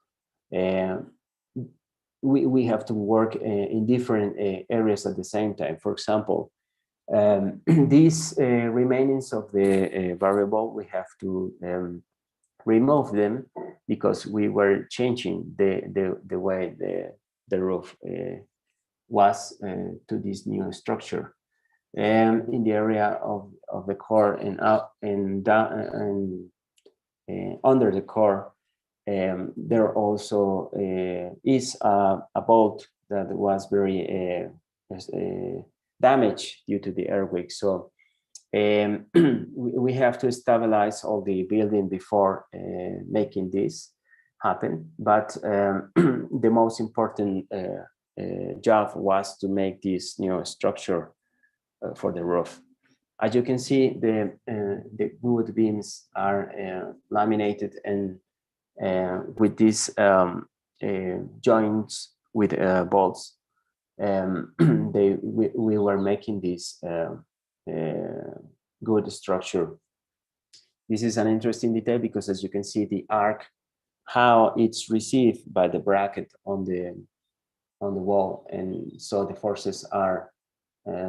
we have to work in different areas at the same time. For example, these remainings of the variable, we have to remove them, because we were changing the way the roof was to this new structure. In the area of the core and up and down and under the core, there also is a bolt that was very damaged due to the earthquake. So we have to stabilize all the building before making this happen. But the most important job was to make this new structure for the roof. As you can see, the wood beams are laminated and with these joints with bolts. We were making this good structure. This is an interesting detail, because as you can see, the arc, how it's received by the bracket on the wall, and so the forces are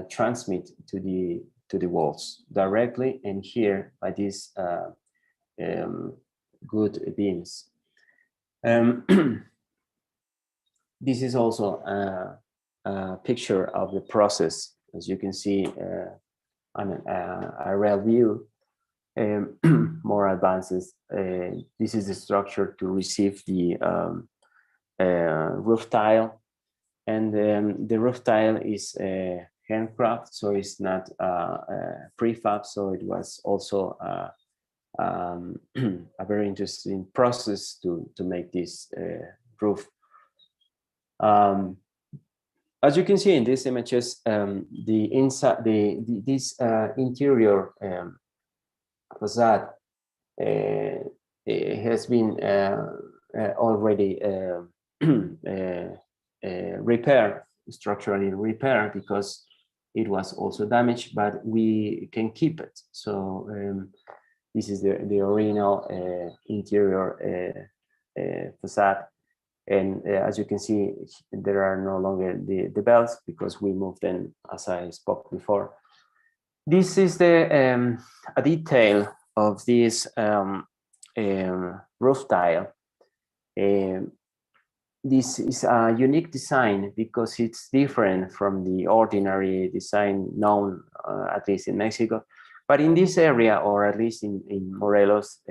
transmit to the walls directly, and here by these good beams. This is also a picture of the process. As you can see on a real view, more advances. This is the structure to receive the roof tile, and the roof tile is handcraft, so it's not prefab. So it was also a very interesting process to make this roof. As you can see in these images, the inside, this interior facade has been already repaired, structurally repaired, because it was also damaged, but we can keep it. So this is the original interior facade. And as you can see, there are no longer the bells, because we moved them, as I spoke before. This is a detail of this roof tile. This is a unique design, because it's different from the ordinary design known, at least in Mexico. But in this area, or at least in Morelos,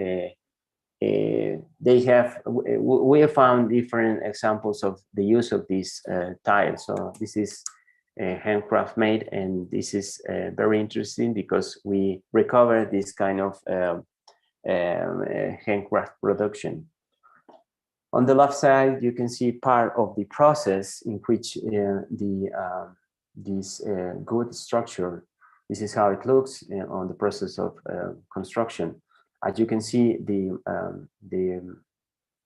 they have, we have found different examples of the use of this tile. So this is handcraft made, and this is very interesting, because we recover this kind of handcraft production. On the left side, you can see part of the process in which this good structure, this is how it looks on the process of construction. As you can see, the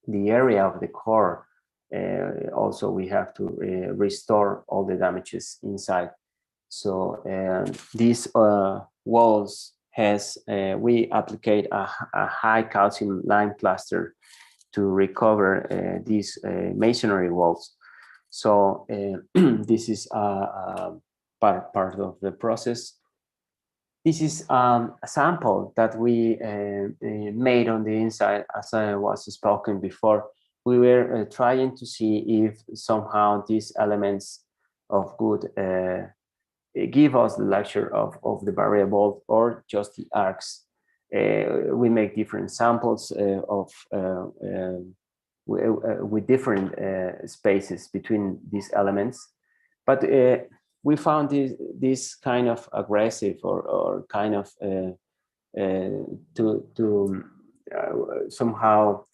area of the core, also we have to restore all the damages inside. So these walls we applicate a high calcium lime plaster to recover these masonry walls. So this is part of the process. This is a sample that we made on the inside, as I was spoken before. We were trying to see if somehow these elements of good give us the lecture of the variable or just the arcs. We make different samples with different spaces between these elements, but we found this kind of aggressive or kind of somehow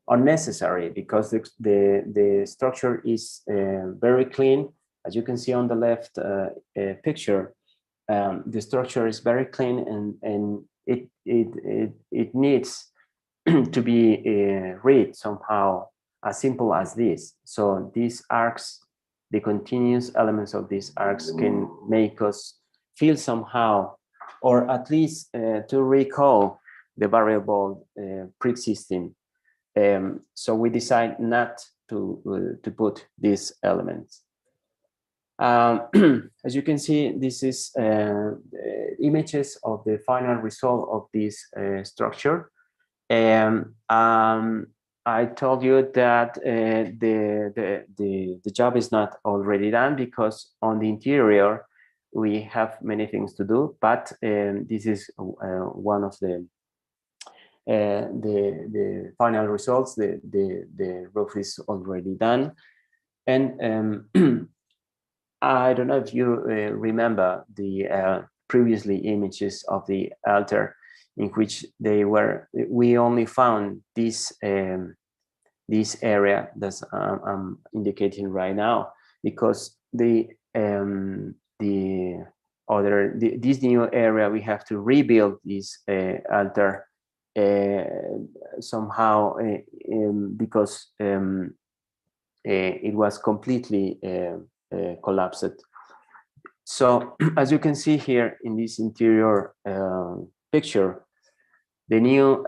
unnecessary, because the structure is very clean. As you can see on the left picture, the structure is very clean, and it needs to be read somehow as simple as this. So these arcs, the continuous elements of these arcs, can make us feel somehow, or at least to recall the variable pre-existing. So we decide not to put these elements. As you can see, this is images of the final result of this structure. I told you that the job is not already done, because on the interior we have many things to do, but this is one of the final results. The roof is already done, and I don't know if you remember the previously images of the altar, in which we only found this area that I'm indicating right now, because this new area, we have to rebuild this altar somehow, because it was completely collapsed. So as you can see here in this interior picture, the new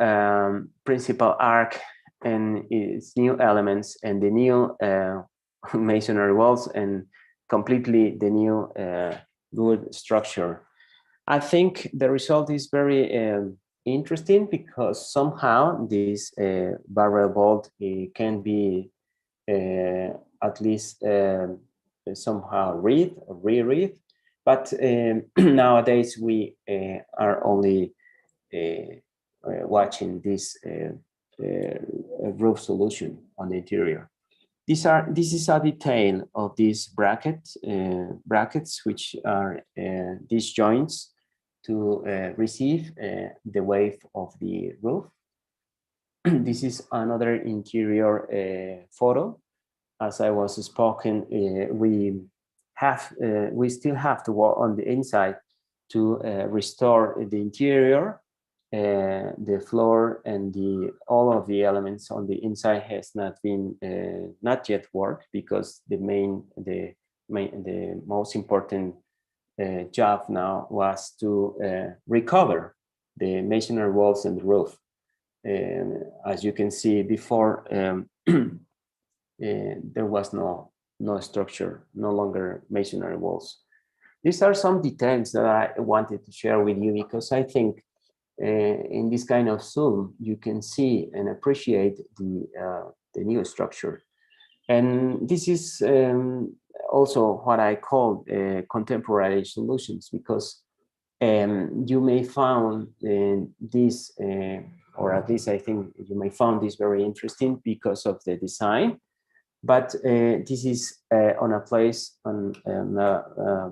principal arc and its new elements, and the new masonry walls, and completely the new wood structure. I think the result is very interesting, because somehow this variable can be at least somehow reread, but nowadays we are only watching this roof solution on the interior. This is a detail of these brackets, which are these joints to receive the wave of the roof. This is another interior photo. As I was spoken, we still have to work on the inside to restore the interior. The floor and all of the elements on the inside has not been not yet worked, because the most important job now was to recover the masonry walls and the roof. As you can see before, there was no structure, no longer masonry walls. These are some details that I wanted to share with you, because I think in this kind of Zoom, you can see and appreciate the new structure. And this is also what I call contemporary solutions, because you may find this, or at least I think you may find this very interesting because of the design. But this is on a place, on a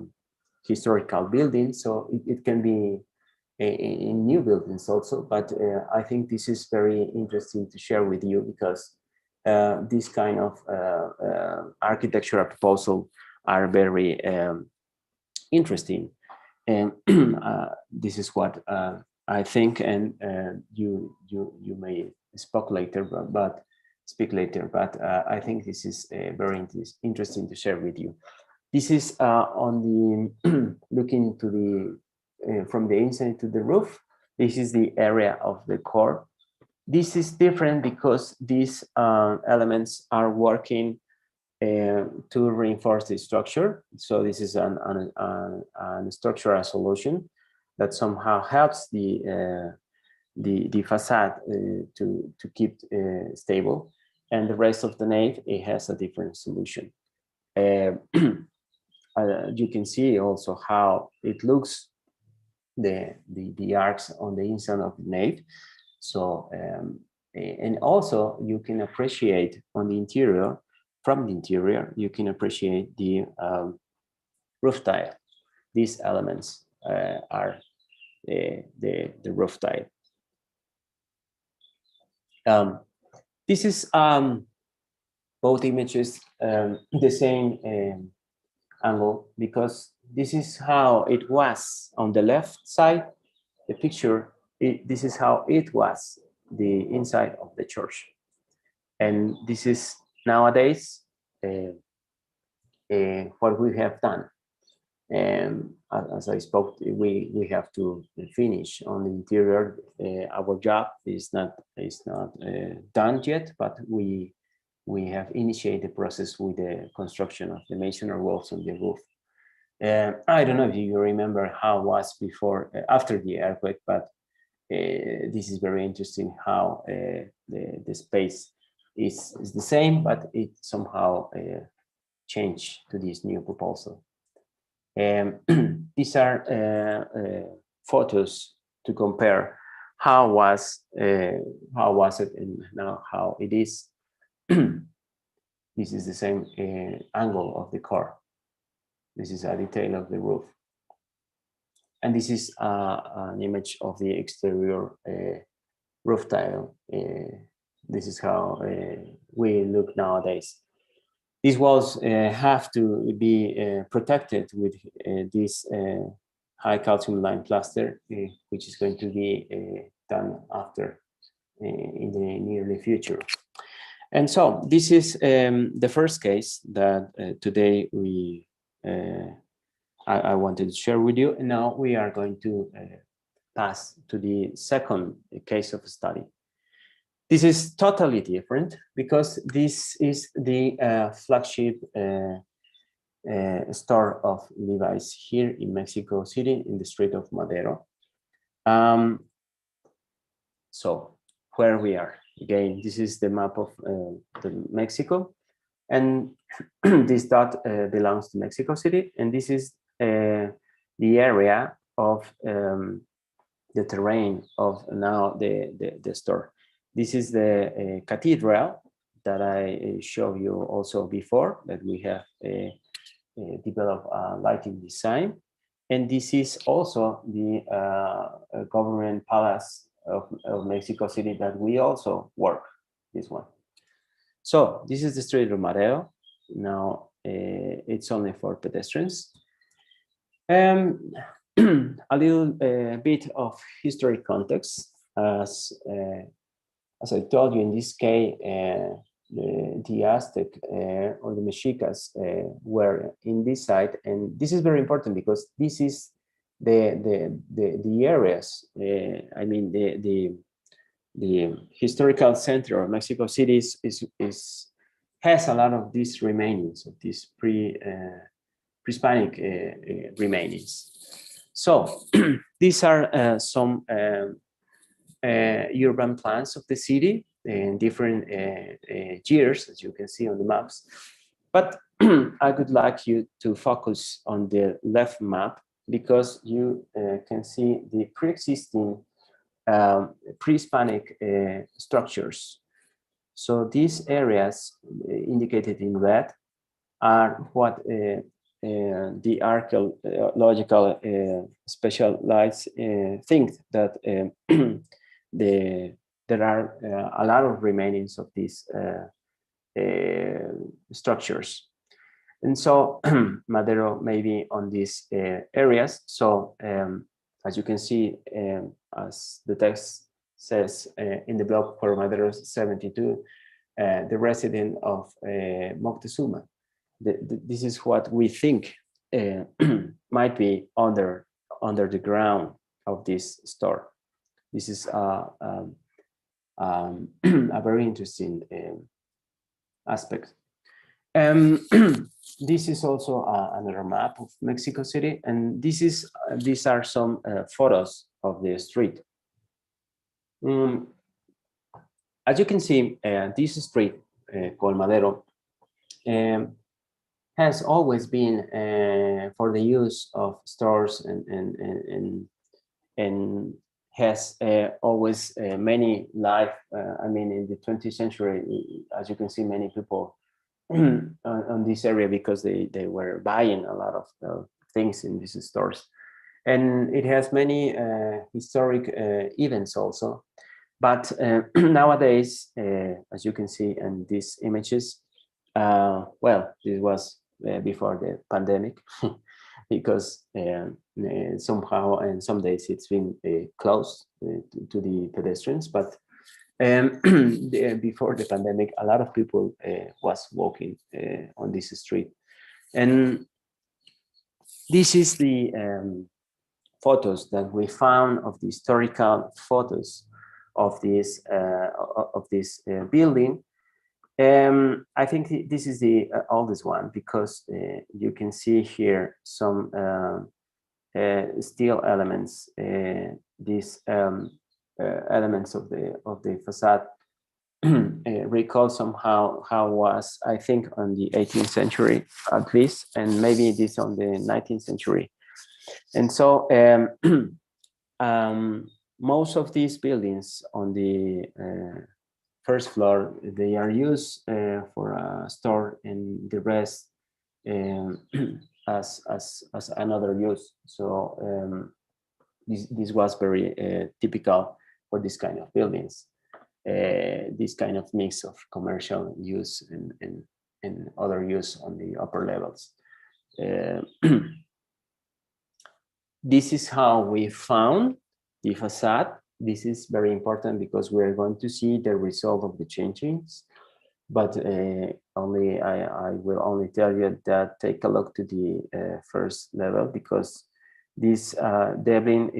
historical building, so it can be in new buildings also. But I think this is very interesting to share with you, because this kind of architectural proposal are very interesting. And this is what I think, and you may speak later, but I think this is very interesting to share with you. This is on the looking to the from the inside to the roof. This is the area of the core. This is different because these elements are working to reinforce the structure. So this is an structural solution that somehow helps the facade to keep stable, and the rest of the nave, it has a different solution. You can see also how it looks, the arcs on the inside of the nave. So and also you can appreciate on the interior, from the interior, you can appreciate the roof tile. These elements are the roof tile. This is both images the same angle, because this is how it was on the left side, the picture. This is how it was, the inside of the church. And this is nowadays what we have done. As I spoke, we have to finish on the interior. Our job is not done yet, but we have initiated the process with the construction of the masonry walls on the roof. I don't know if you remember how it was before, after the earthquake, but this is very interesting how the space is the same, but it somehow changed to this new proposal. These are photos to compare how was it and now how it is. This is the same angle of the core. This is a detail of the roof. And this is an image of the exterior roof tile. This is how we look nowadays. These walls have to be protected with this high calcium lime plaster, which is going to be done after in the near future. And so this is the first case that today I wanted to share with you. And now we are going to pass to the second case of study. This is totally different because this is the flagship store of Levi's here in Mexico City in the street of Madero. So where we are, again, this is the map of Mexico, and this dot belongs to Mexico City, and this is the area of the terrain of now the store. This is the cathedral that I showed you also before, that we have developed a lighting design. And this is also the government palace of Mexico City that we also work, this one. So this is the street of Madero. Now it's only for pedestrians. A little bit of history context. As I told you, in this case, the Aztec or the Mexicas were in this site, and this is very important because this is the areas. I mean, the historical center of Mexico City has a lot of these remainings of these pre-Hispanic remainings. So these are some urban plans of the city in different years, as you can see on the maps. But I would like you to focus on the left map because you can see the pre-existing pre-Hispanic structures. So these areas indicated in red are what the archaeological specialists think that there are a lot of remainings of these structures. And so Madero may be on these areas. So as you can see, as the text says in the blog for Madero 72, the resident of Moctezuma. This is what we think might be under the ground of this store. This is a very interesting aspect. This is also another map of Mexico City, and these are some photos of the street. As you can see, this street, Colmadero, has always been for the use of stores and has always many life. I mean, in the 20th century, as you can see, many people on this area because they were buying a lot of things in these stores. And it has many historic events also. But nowadays, as you can see in these images, well, this was before the pandemic, because somehow and some days it's been closed to the pedestrians. But before the pandemic, a lot of people was walking on this street. And this is the photos that we found of the historical photos of this building. I think this is the oldest one because you can see here some steel elements. These elements of the facade recall somehow how was, I think, on the 18th century at least, and maybe this on the 19th century. And so most of these buildings on the first floor, they are used for a store, and the rest as another use. So this was very typical for this kind of buildings, this kind of mix of commercial use and other use on the upper levels. This is how we found the facade. This is very important because we're going to see the result of the changes. But I will only tell you that take a look to the first level, because this building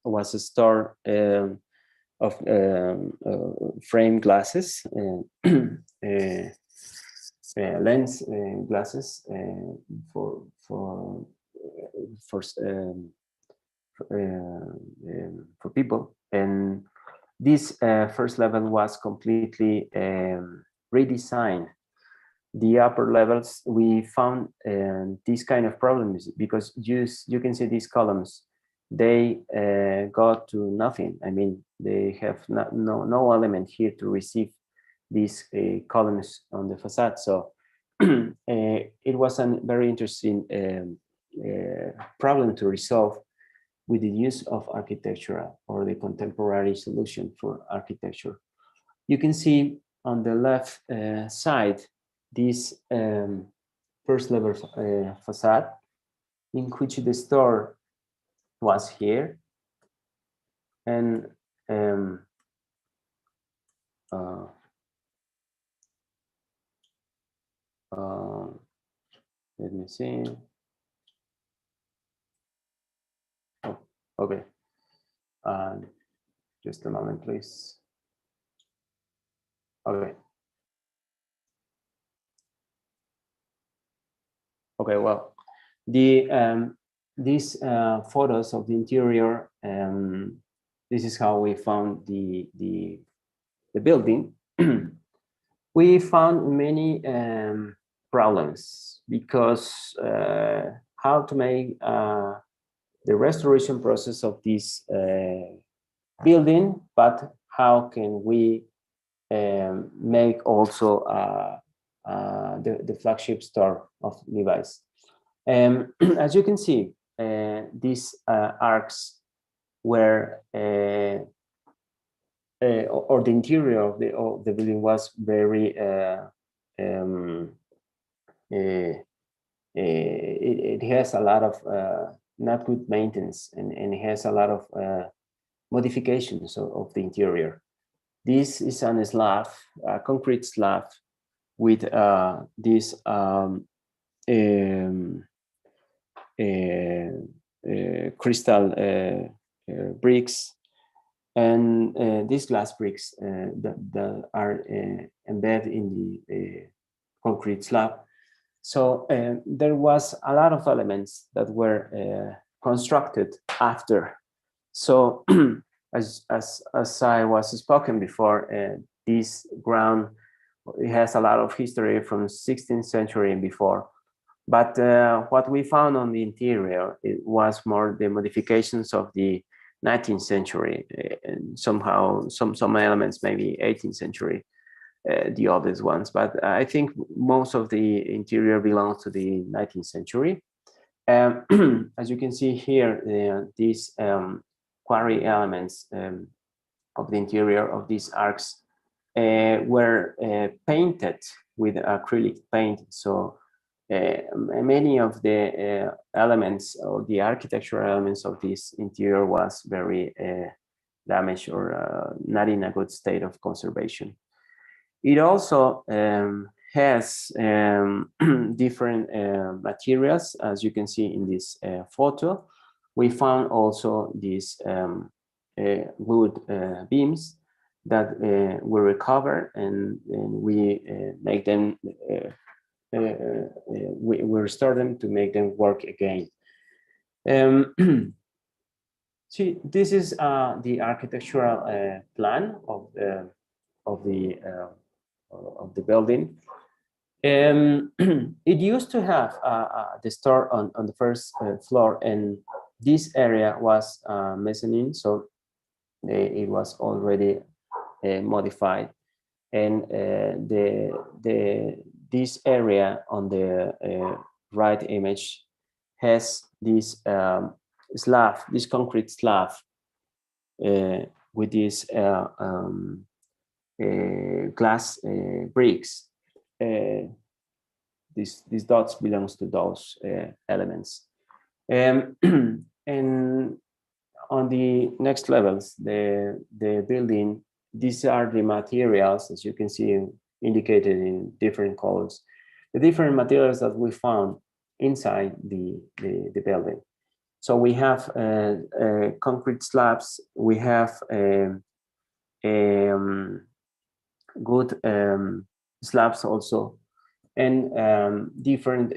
was a store of frame glasses, lens glasses for people. And this first level was completely redesigned. The upper levels, we found these kind of problems because you can see these columns, they got to nothing. I mean, they have no element here to receive these columns on the facade. So it was a very interesting problem to resolve with the use of architecture or the contemporary solution for architecture. You can see on the left side this first level facade, in which the store was here, and let me see. Oh, okay, just a moment, please. Okay. Okay, well, these photos of the interior, this is how we found the building. We found many problems because how to make the restoration process of this building, but how can we make also the flagship store of Levi's. As you can see, these arcs were, or the interior of the building was very, it has a lot of not good maintenance, and it has a lot of modifications of the interior. This is on a slab, a concrete slab, with these crystal bricks, And these glass bricks that are embedded in the concrete slab. So there was a lot of elements that were constructed after. So as I was spoken before, this ground, it has a lot of history from 16th century and before. But what we found on the interior, it was more the modifications of the 19th century, and somehow some elements maybe 18th century, the oldest ones. But I think most of the interior belongs to the 19th century. As you can see here, these quarry elements of the interior of these arcs were painted with acrylic paint. So many of the elements or the architectural elements of this interior was very damaged or not in a good state of conservation. It also has different materials, as you can see in this photo. We found also these wood beams that were recovered, and we make them we restore them to make them work again. See, this is the architectural plan of the building. It used to have the store on the first floor, and this area was mezzanine, so it was already modified, and this area on the right image has this slab, this concrete slab with these glass bricks. These dots belongs to those elements. And on the next levels, the building, these are the materials, as you can see, indicated in different colors. The different materials that we found inside the building. So we have concrete slabs, we have good slabs also, and different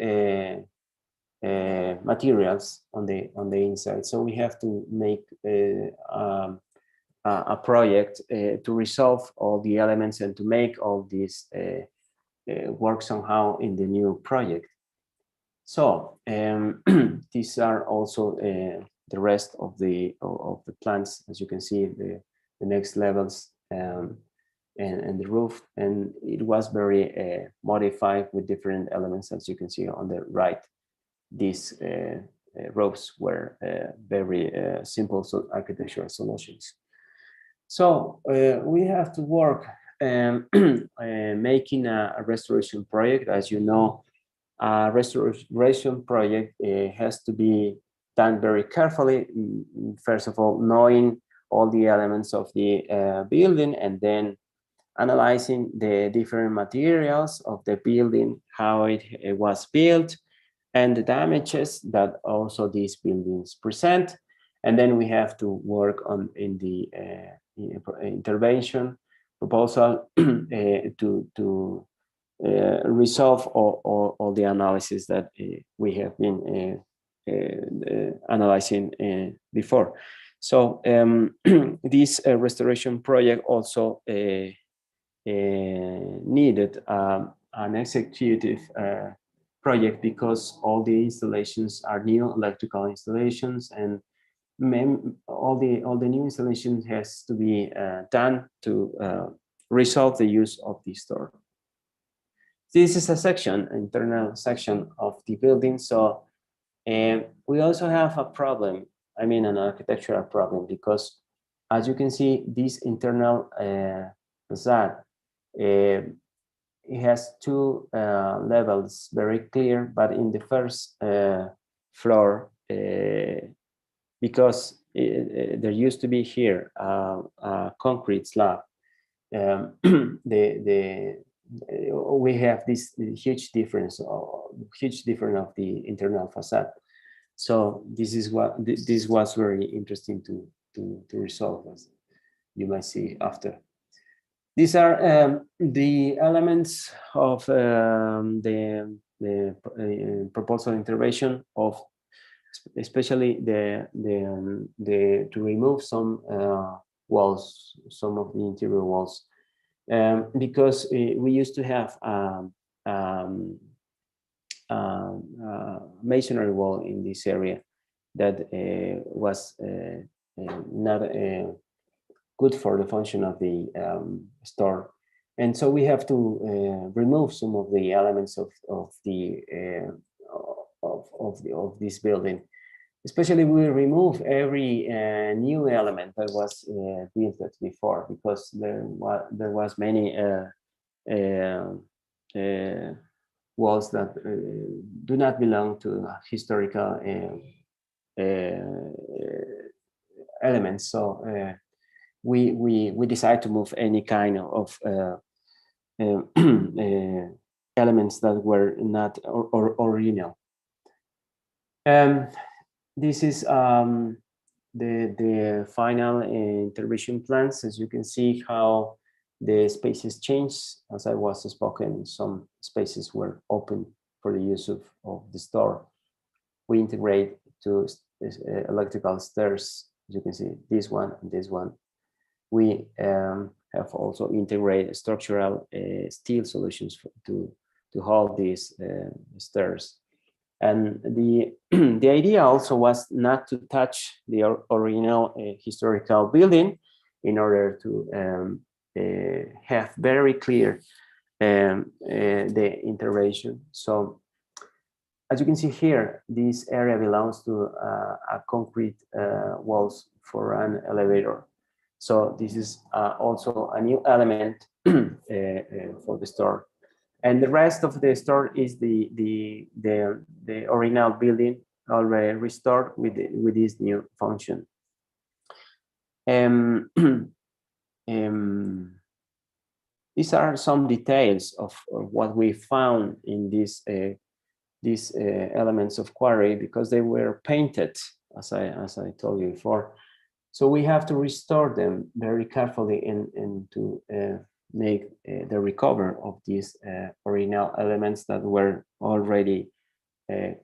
materials on the inside. So we have to make a project to resolve all the elements and to make all these work somehow in the new project. So these are also the rest of the plans, as you can see, the next levels and the roof, and it was very modified with different elements, as you can see on the right. These roofs were very simple architectural solutions. So we have to work making a restoration project. As you know, a restoration project has to be done very carefully. First of all, knowing all the elements of the building, and then analyzing the different materials of the building, how it was built, and the damages that also these buildings present. And then we have to work on in the intervention proposal to resolve all the analysis that we have been analyzing before. So this restoration project also needed an executive project, because all the installations are new electrical installations, and all the new installation has to be done to resolve the use of the store. This is a section, internal section of the building. So we also have a problem, I mean an architectural problem, because as you can see, this internal facade, it has two levels, very clear, but in the first floor, because there used to be here a concrete slab, we have this huge difference of the internal facade. So this is what this was very interesting to resolve. you might see after. These are the elements of the proposal intervention of, especially to remove some walls, some of the interior walls, because we used to have masonry wall in this area that was not good for the function of the store, and so we have to remove some of the elements of this building. Especially, we remove every new element that was built before, because there was many walls that do not belong to historical elements. So we decide to move any kind of elements that were not original. This is the final intervention plans. As you can see, how the spaces change. As I was spoken, some spaces were open for the use of the store. We integrate two electrical stairs. As you can see, this one and this one. We have also integrated structural steel solutions to hold these stairs. And the idea also was not to touch the original historical building, in order to have very clear the intervention. So as you can see here, this area belongs to a concrete walls for an elevator. So this is also a new element for the store. And the rest of the store is the original building, already restored with this new function. These are some details of what we found in these elements of quarry, because they were painted, as I told you before. So we have to restore them very carefully and to make the recover of these original elements that were already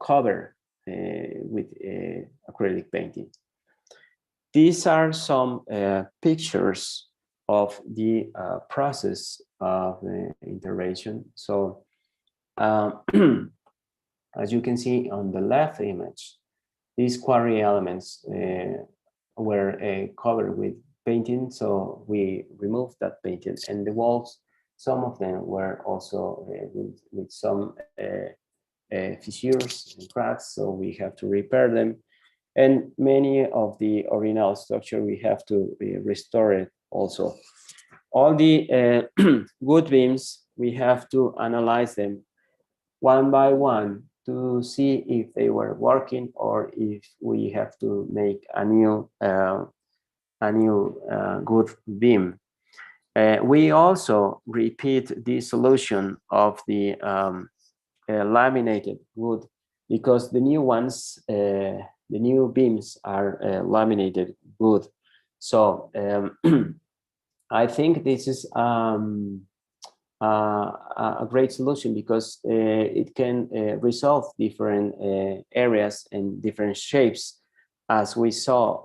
covered with acrylic painting. These are some pictures of the process of the intervention. So as you can see on the left image, these quarry elements were covered with painting, so we removed that painting, and the walls, some of them were also with some fissures and cracks, so we have to repair them. And many of the original structure we have to restore it also. All the wood beams, we have to analyze them one by one to see if they were working or if we have to make a new good beam. We also repeat the solution of the laminated wood, because the new ones, the new beams are laminated wood. So I think this is a great solution, because it can resolve different areas and different shapes, as we saw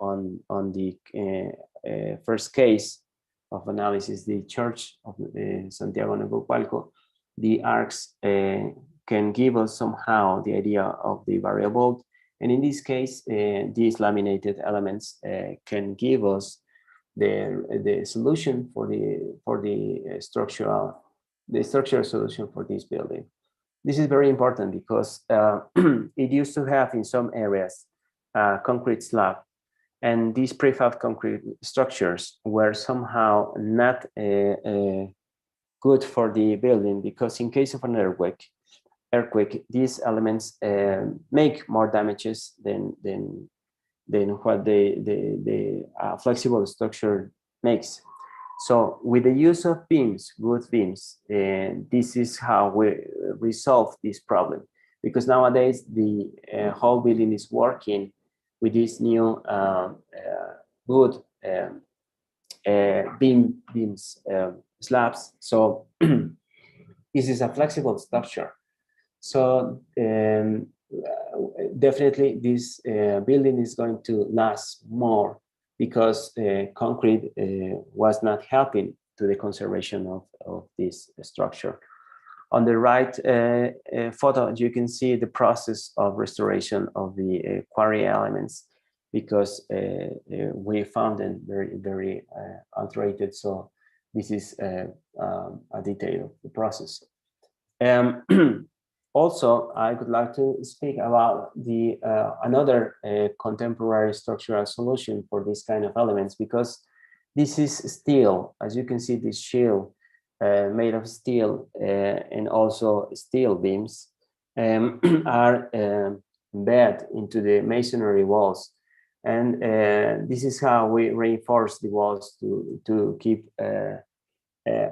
on the first case of analysis, the Church of Santiago Nepomuceno. The arcs can give us somehow the idea of the variable, and in this case, these laminated elements can give us the solution for the structural solution for this building. This is very important, because it used to have in some areas concrete slab, and these prefab concrete structures were somehow not good for the building, because in case of an earthquake, these elements make more damages than what the flexible structure makes. So with the use of beams, good beams, this is how we resolve this problem, because nowadays the whole building is working with this new good beams slabs. So this is a flexible structure. So definitely this building is going to last more because concrete was not helping to the conservation of this structure. On the right photo, you can see the process of restoration of the quarry elements, because we found them very, very alterated. So this is a detail of the process. Also, I would like to speak about the another contemporary structural solution for this kind of elements, because this is steel. As you can see, this shield made of steel and also steel beams are embedded into the masonry walls. And this is how we reinforce the walls to keep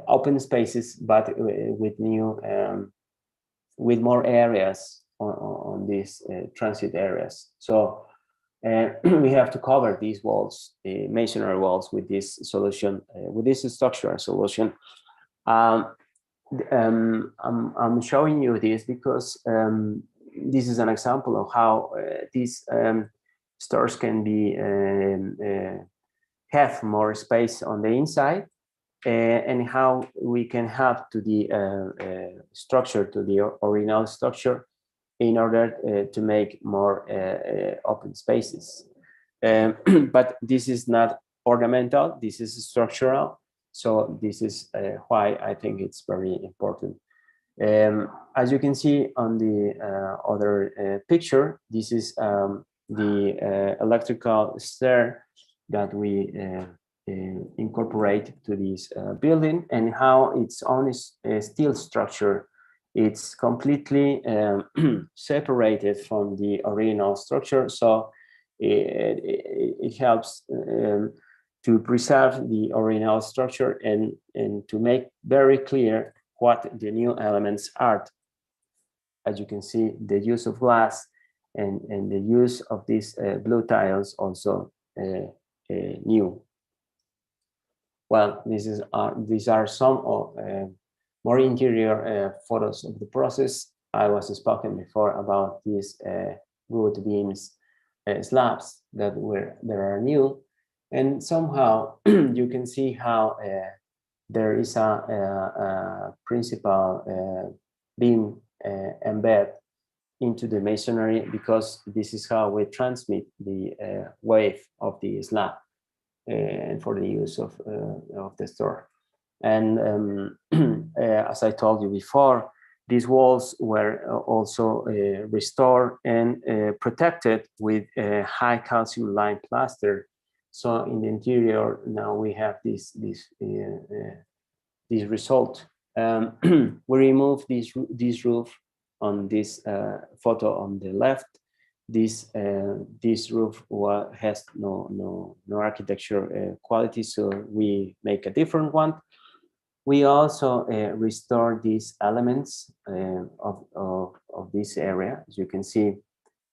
open spaces, but with new, with more areas on these transit areas. So we have to cover these walls, the masonry walls, with this solution, with this structural solution. I'm showing you this because this is an example of how these stores can be have more space on the inside, and how we can help to the structure, to the original structure, in order to make more open spaces. But this is not ornamental, this is structural. So this is why I think it's very important. As you can see on the other picture, this is the electrical stair that we incorporate to this building, and how it's only a steel structure. It's completely separated from the original structure. So it helps to preserve the original structure and to make very clear what the new elements are. As you can see, the use of glass and the use of these blue tiles also new. Well, these are some of more interior photos of the process. I was spoken before about these wood beams slabs that are new. And somehow you can see how there is a principal beam embed into the masonry, because this is how we transmit the wave of the slab and for the use of the store. And as I told you before, these walls were also restored and protected with high calcium lime plaster. So in the interior now we have this result. We remove this roof on this photo on the left. This roof has no architecture quality, so we make a different one. We also restore these elements of this area, as you can see,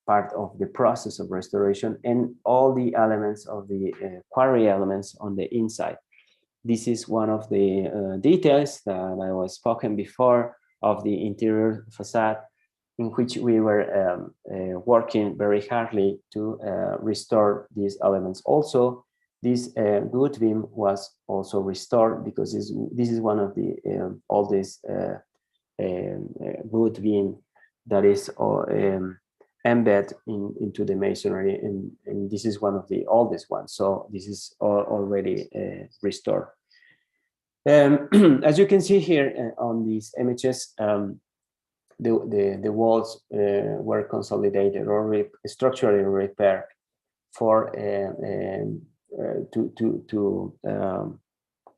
part of the process of restoration, and all the elements of the quarry elements on the inside. This is one of the details that I was spoken before of the interior facade, in which we were working very hardly to restore these elements. Also, this wood beam was also restored, because this is one of the oldest wood beam that is embedded into the masonry, and this is one of the oldest ones. So this is already restored. As you can see here on these images, the walls were consolidated or structurally repaired for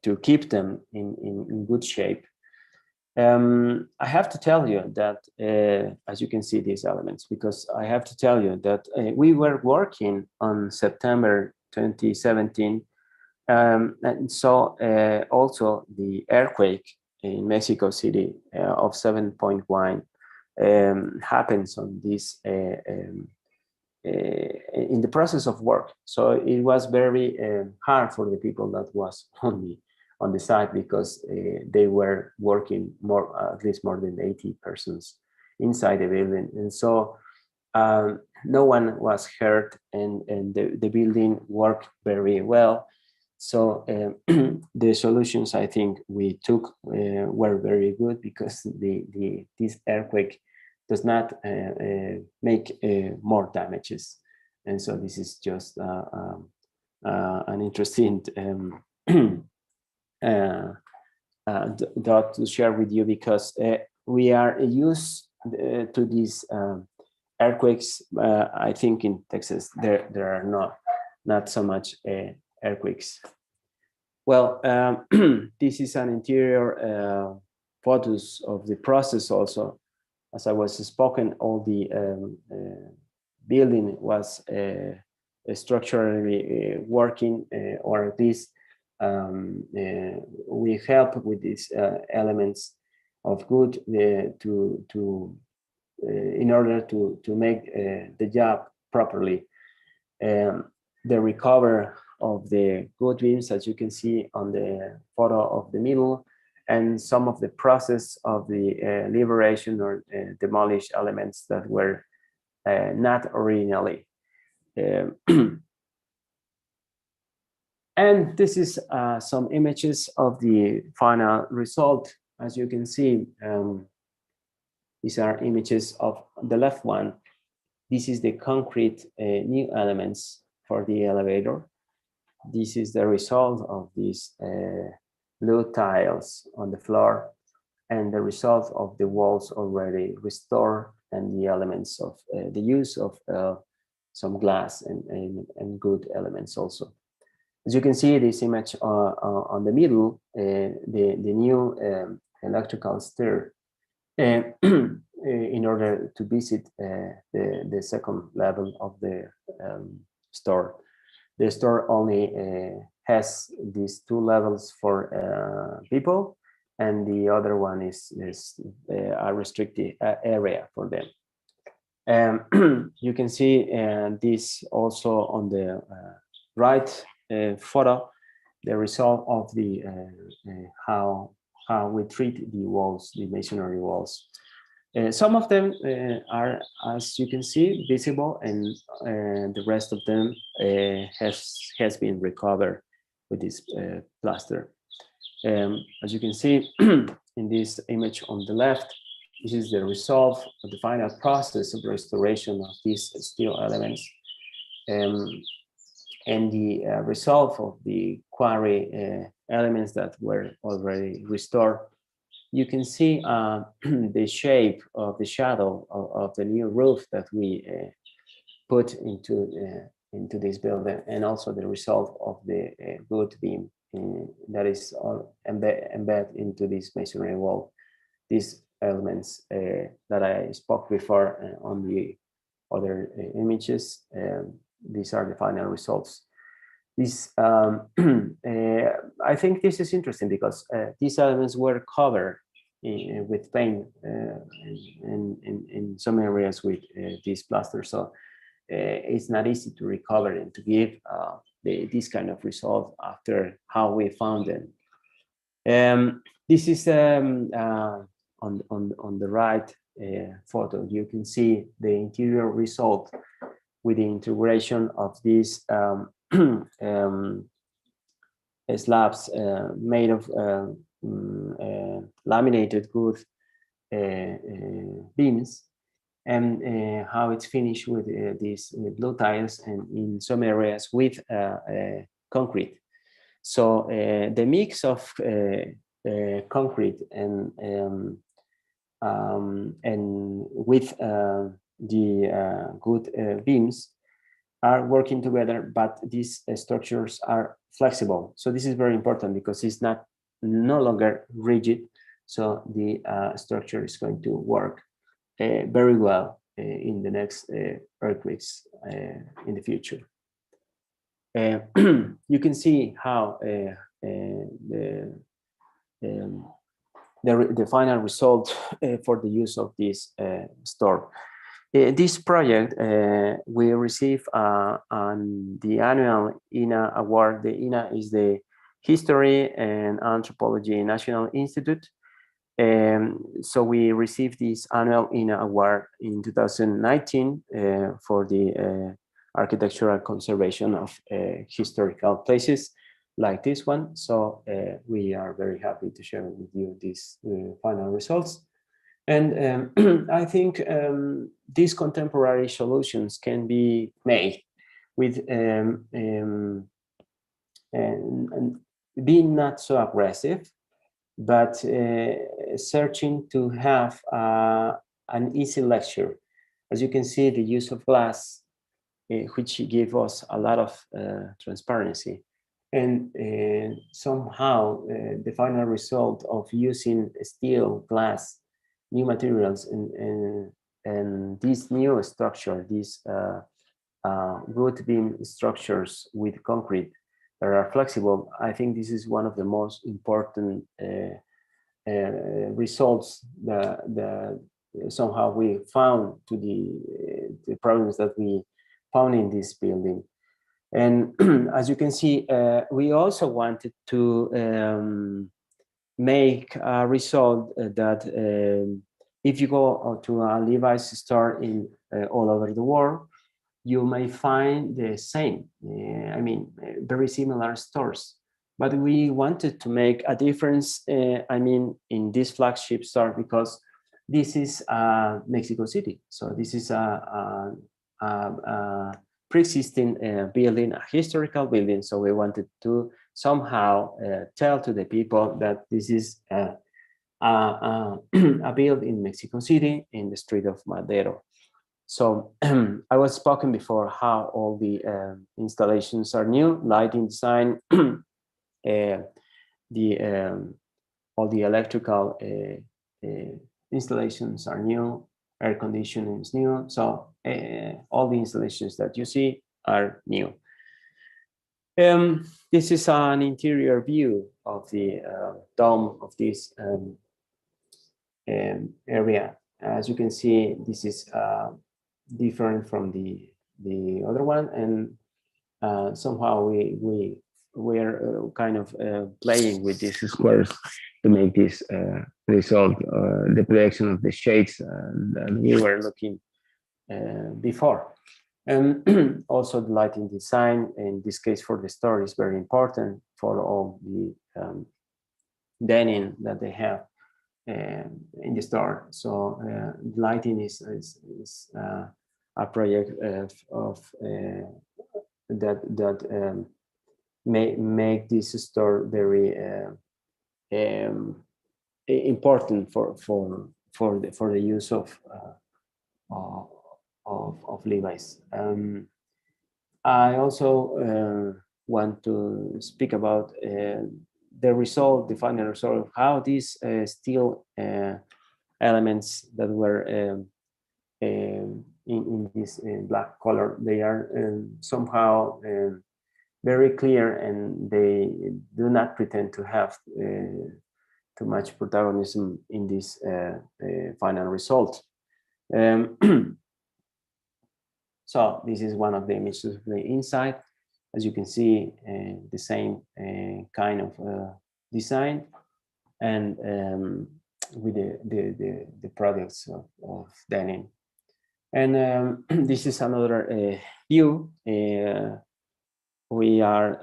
to keep them in good shape. I have to tell you that, as you can see these elements, because I have to tell you that we were working on September 2017, and so also the earthquake in Mexico City of 7.1 happens on this in the process of work. So it was very hard for the people that was on the site, because they were working at least more than 80 persons inside the building. And so no one was hurt, and the building worked very well. So the solutions I think we took were very good, because this earthquake does not make more damages. And so this is just an interesting dot to share with you, because we are used to these earthquakes. I think in Texas there are not so much earthquakes. Well, this is an interior photos of the process also. As I was spoken, all the building was structurally working, or at least we help with these elements of good in order to make the job properly. The recover of the good beams, as you can see on the photo of the middle, and some of the process of the liberation or demolished elements that were not originally. And this is some images of the final result. As you can see, these are images of the left one. This is the concrete new elements for the elevator. This is the result of these blue tiles on the floor, and the result of the walls already restored, and the elements of the use of some glass and good elements also. As you can see, this image on the middle, the new electrical stair, in order to visit the second level of the store. The store only has these 2 levels for people, and the other one is a restricted area for them. You can see this also on the right photo, the result of the how we treat the walls, the masonry walls. Some of them are, as you can see, visible, and the rest of them has been recovered with this plaster. As you can see in this image on the left, this is the result of the final process of restoration of these steel elements, and the result of the quarry elements that were already restored. You can see the shape of the shadow of the new roof that we put into this building, and also the result of the good beam that is embedded into this masonry wall. These elements that I spoke before on the other images, these are the final results. This, I think this is interesting, because these elements were covered with paint in some areas with this plaster, so it's not easy to recover and to give this kind of result after how we found them. This is on the right photo. You can see the interior result with the integration of these slabs made of laminated wood beams, and how it's finished with these blue tiles, and in some areas with concrete. So the mix of concrete and with the good beams are working together, but these structures are flexible. So this is very important, because it's no longer rigid. So the structure is going to work very well in the next earthquakes in the future. You can see how the final result for the use of this store. this project, we receive the annual INA award. The INA is the History and Anthropology National Institute. So we received this annual INA award in 2019 for the architectural conservation of historical places like this one. So we are very happy to share with you these final results. And I think these contemporary solutions can be made with and being not so aggressive, but searching to have an easy lecture. As you can see, the use of glass, which gave us a lot of transparency. And somehow the final result of using steel, glass, new materials, and this new structure, these wood beam structures with concrete that are flexible, I think this is one of the most important results that somehow we found to the problems that we found in this building. And as you can see, we also wanted to make a result that if you go to a Levi's store in all over the world, you may find the same, very similar stores. But we wanted to make a difference, in this flagship store, because this is Mexico City. So this is a pre-existing building, a historical building. So we wanted to somehow tell to the people that this is a building in Mexico City in the street of Madero. So I was spoken before how all the installations are new, lighting design, all the electrical installations are new, air conditioning is new. So all the installations that you see are new. This is an interior view of the dome of this area. As you can see, this is different from the other one, and somehow we're kind of playing with these squares to make this result, the projection of the shades that we were looking before. And also the lighting design, in this case for the store, is very important for all the denim that they have in the store. So lighting is a project of that may make this store very important for the use of Levi's. I also want to speak about the result, the final result of how these steel elements that were in this black color, they are somehow very clear, and they do not pretend to have too much protagonism in this final result. So this is one of the images of the inside. As you can see, the same kind of design, and with the products of denim. And this is another view. We are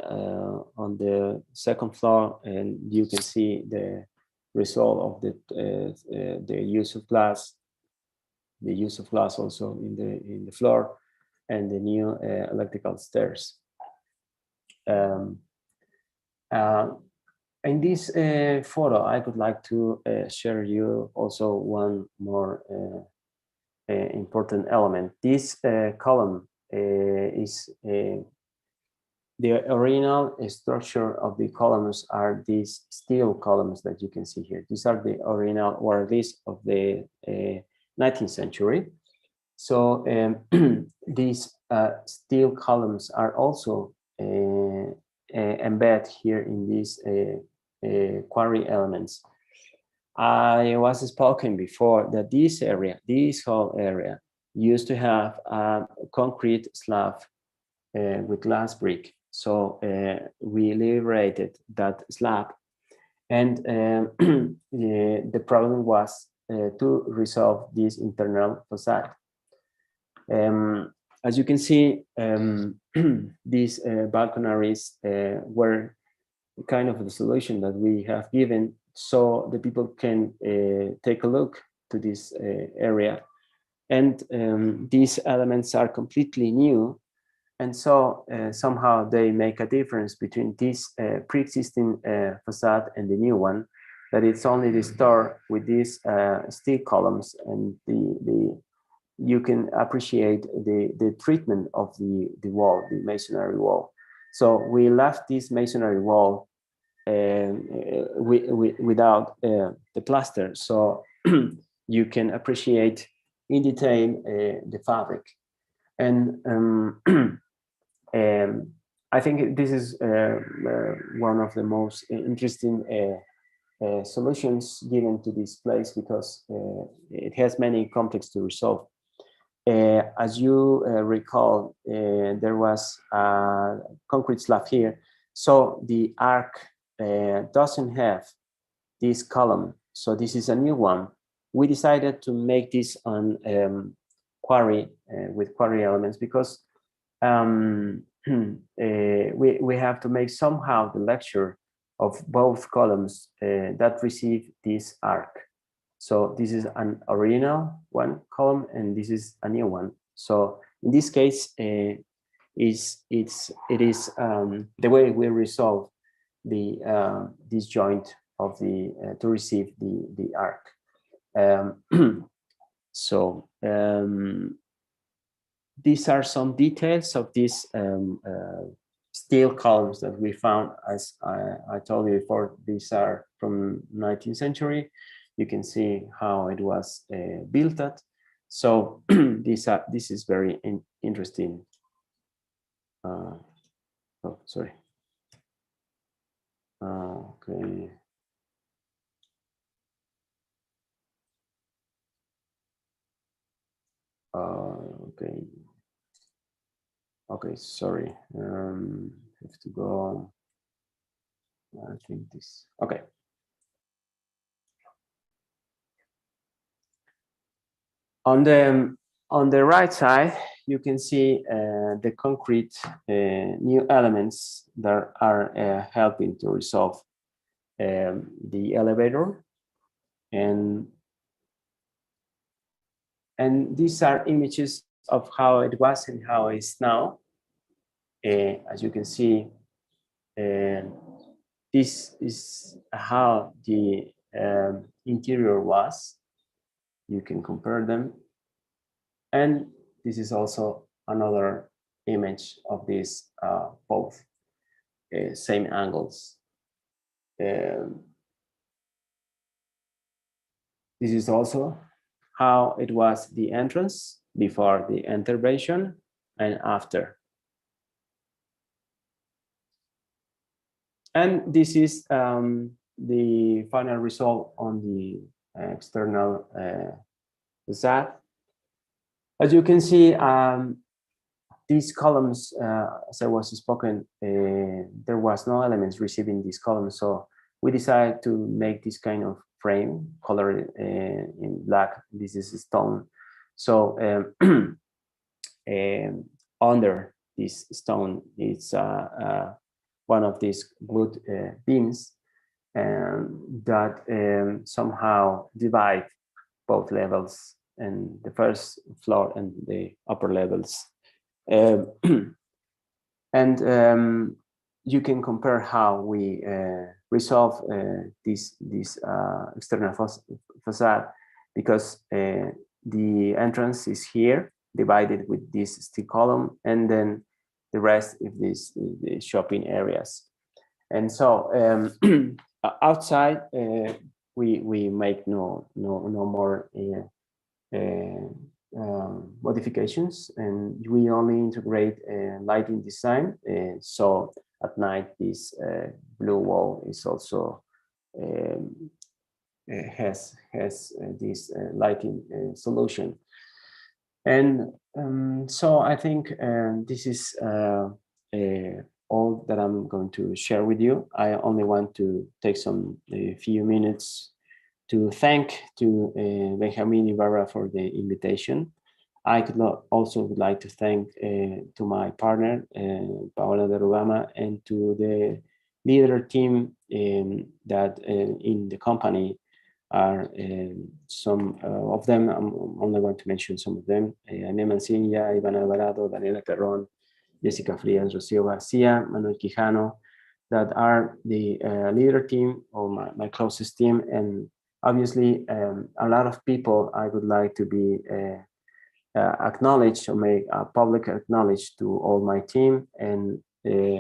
on the second floor, and you can see the result of the use of glass. The use of glass also in the floor, and the new electrical stairs. In this photo, I would like to share you also one more important element. This column is the original structure of the columns are these steel columns that you can see here. These are the original, or at least of the 19th century. So these steel columns are also embedded here in these quarry elements. I was spoken before that this area, this whole area, used to have a concrete slab with glass brick. So we liberated that slab, and the problem was to resolve this internal facade. As you can see, these balconies were kind of the solution that we have given, so the people can take a look to this area. And these elements are completely new, and so somehow they make a difference between this pre-existing facade and the new one, that it's only restored with these steel columns, and you can appreciate the treatment of the wall, the masonry wall. So we left this masonry wall without the plaster, so you can appreciate in detail the fabric. And I think this is one of the most interesting solutions given to this place, because it has many conflicts to resolve. As you recall, there was a concrete slab here, so the arc doesn't have this column, so this is a new one. We decided to make this on quarry, with quarry elements, because we have to make somehow the lecture of both columns that receive this arc. So this is an original one column, and this is a new one. So in this case, it is the way we resolve the this joint of the to receive the arc. So these are some details of these steel columns that we found. As I told you before, these are from 19th century. You can see how it was built at. So this is very interesting. Oh, sorry. Okay. Okay. Okay, sorry. Have to go. I think this. Okay. On the right side, you can see the concrete new elements that are helping to resolve the elevator, and these are images of how it was and how it is now. As you can see, this is how the interior was. You can compare them. And this is also another image of these both same angles. This is also how it was the entrance before the intervention and after. And this is the final result on the external facade. As you can see, these columns, as I was spoken, there was no elements receiving these columns, so we decided to make this kind of frame colored in black. This is stone. So under this stone is one of these glued beams that somehow divide both levels, and the first floor and the upper levels. And you can compare how we resolve this external facade, because the entrance is here, divided with this steel column, and then the rest is the shopping areas. And so outside, we make no more modifications, and we only integrate lighting design. So at night, this blue wall is also has this lighting solution. And so I think this is all that I'm going to share with you. I only want to take a few minutes to thank to Benjamin Ibarra for the invitation. I could also would like to thank to my partner, Paola de Rugama, and to the leader team that in the company are some of them. I'm only going to mention some of them. Ané Mancilla, Iván Alvarado, Daniela Perrón, Jessica Frias, Rocío Garcia, Manuel Quijano, that are the leader team or my closest team. And obviously, a lot of people I would like to be acknowledged or make a public acknowledge to all my team. And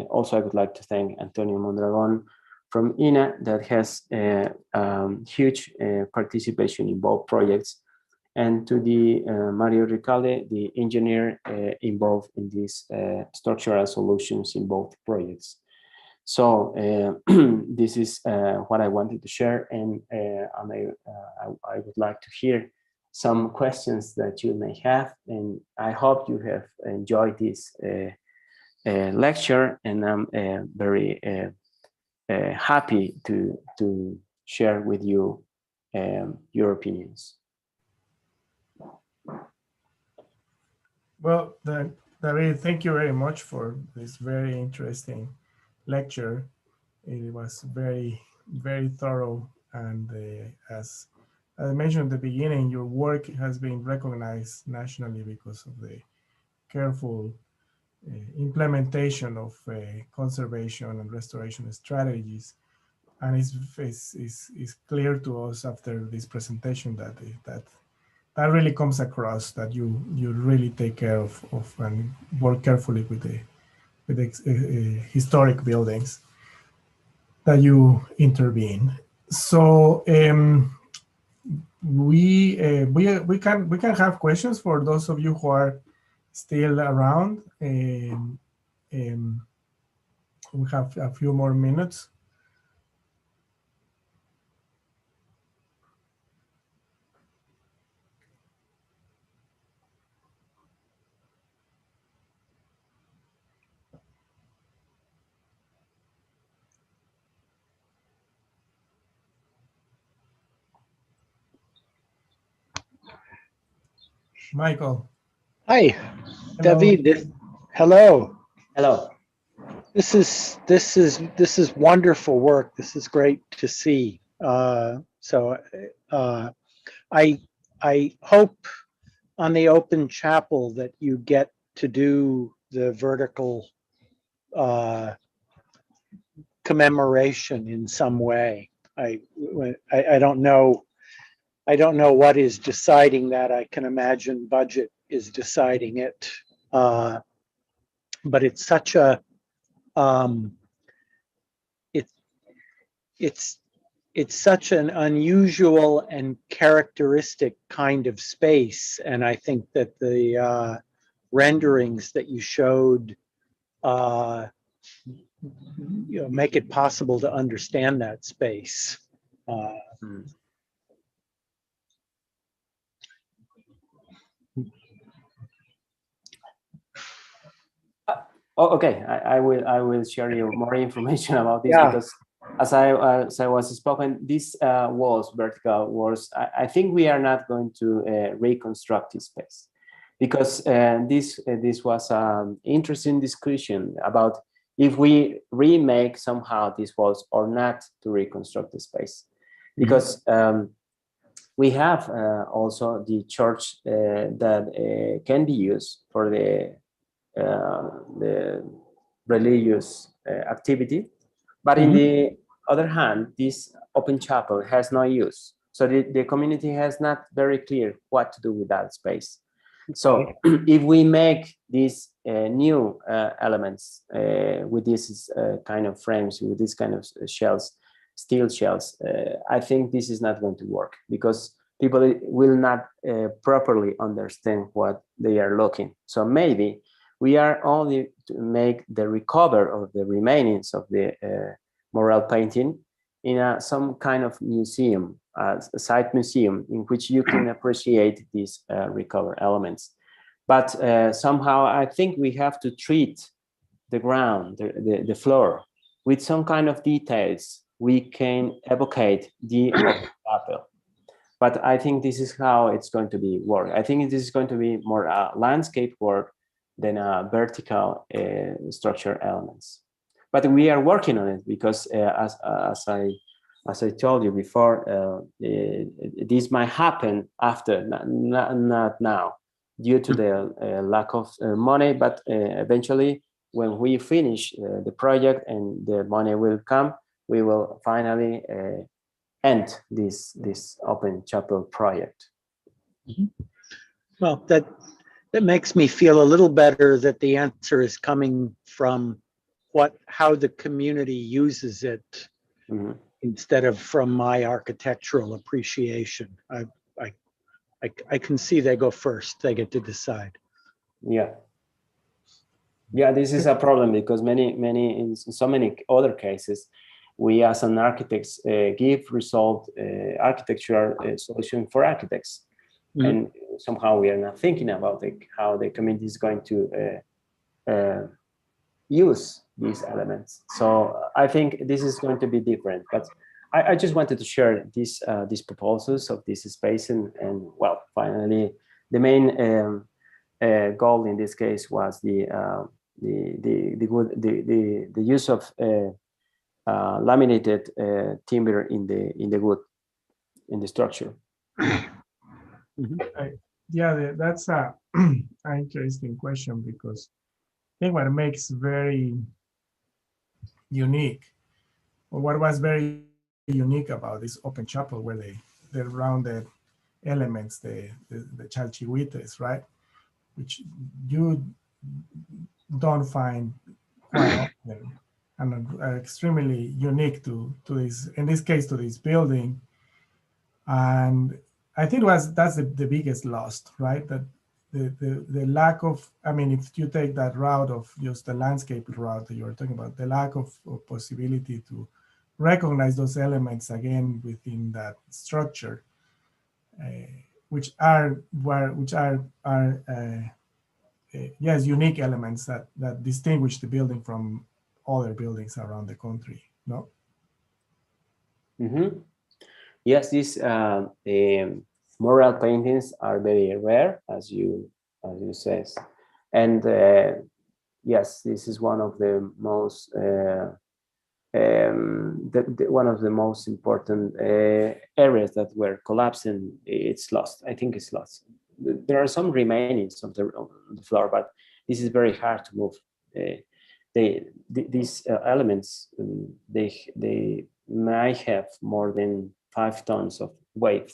also I would like to thank Antonio Mondragon from INA that has huge participation in both projects, and to the Mario Ricalde, the engineer involved in these structural solutions in both projects. So this is what I wanted to share, and I would like to hear some questions that you may have, and I hope you have enjoyed this lecture, and I'm very happy to share with you your opinions. Well, David, thank you very much for this very interesting lecture. It was very, very thorough, and as I mentioned at the beginning, your work has been recognized nationally because of the careful implementation of conservation and restoration strategies. And it's clear to us after this presentation that really comes across, that you really take care of and work carefully with the historic buildings that you intervene. So we can have questions for those of you who are still around. We have a few more minutes. Michael. Hi, Hello. David. Hello. Hello. This is wonderful work. This is great to see. So I hope on the open chapel that you get to do the vertical commemoration in some way. I don't know. I don't know what is deciding that. I can imagine budget is deciding it. But it's such a it's such an unusual and characteristic kind of space, and I think that the renderings that you showed make it possible to understand that space. Oh, okay. I will share you more information about this, because as I was spoken, these walls, vertical walls, I think we are not going to reconstruct this space, because this was an interesting discussion about if we remake somehow these walls or not to reconstruct the space, because we have also the church that can be used for the religious activity, but in the other hand, this open chapel has no use. So the community has not very clear what to do with that space. So if we make these new elements with these kind of frames, with this kind of shells, steel shells, I think this is not going to work, because people will not properly understand what they are looking. So maybe we are only to make the recover of the remainings of the mural painting in some kind of museum, a site museum, in which you can appreciate these recovered elements. But somehow I think we have to treat the ground, the floor, with some kind of details we can evocate the chapel. But I think this is how it's going to be work. I think this is going to be more landscape work than vertical structure elements. But we are working on it because as I told you before, this might happen after, not now, due to the lack of money, but eventually when we finish the project and the money will come, we will finally end this open chapel project. Well, that makes me feel a little better that the answer is coming from how the community uses it, mm-hmm. instead of from my architectural appreciation. I can see they go first. They get to decide. Yeah. Yeah, this is a problem because in so many other cases, we as an architects give resolved architectural solution for architects. Mm-hmm. And somehow we are not thinking about how the community is going to use these elements. So I think this is going to be different. But I just wanted to share these proposals of this space, and well, finally, the main goal in this case was the use of laminated timber in the wood, in the structure. Mm-hmm. Yeah, that's an interesting question, because I think what makes very unique, or what was very unique about this open chapel were the rounded elements, the chalchihuites, right? Which you don't find quite often, and are extremely unique to this, in this case, to this building. And I think that's the biggest loss, right? That the lack of, I mean, if you take that route of just the landscape route that you were talking about, the lack of possibility to recognize those elements again within that structure, which are yes, unique elements that distinguish the building from other buildings around the country, no? Mm-hmm. Yes, these mural paintings are very rare, as you says, and yes, this is one of the most one of the most important areas that were collapsing. It's lost. I think it's lost. There are some remainings on the floor, but this is very hard to move. These elements, they might have more than 5 tons of weight,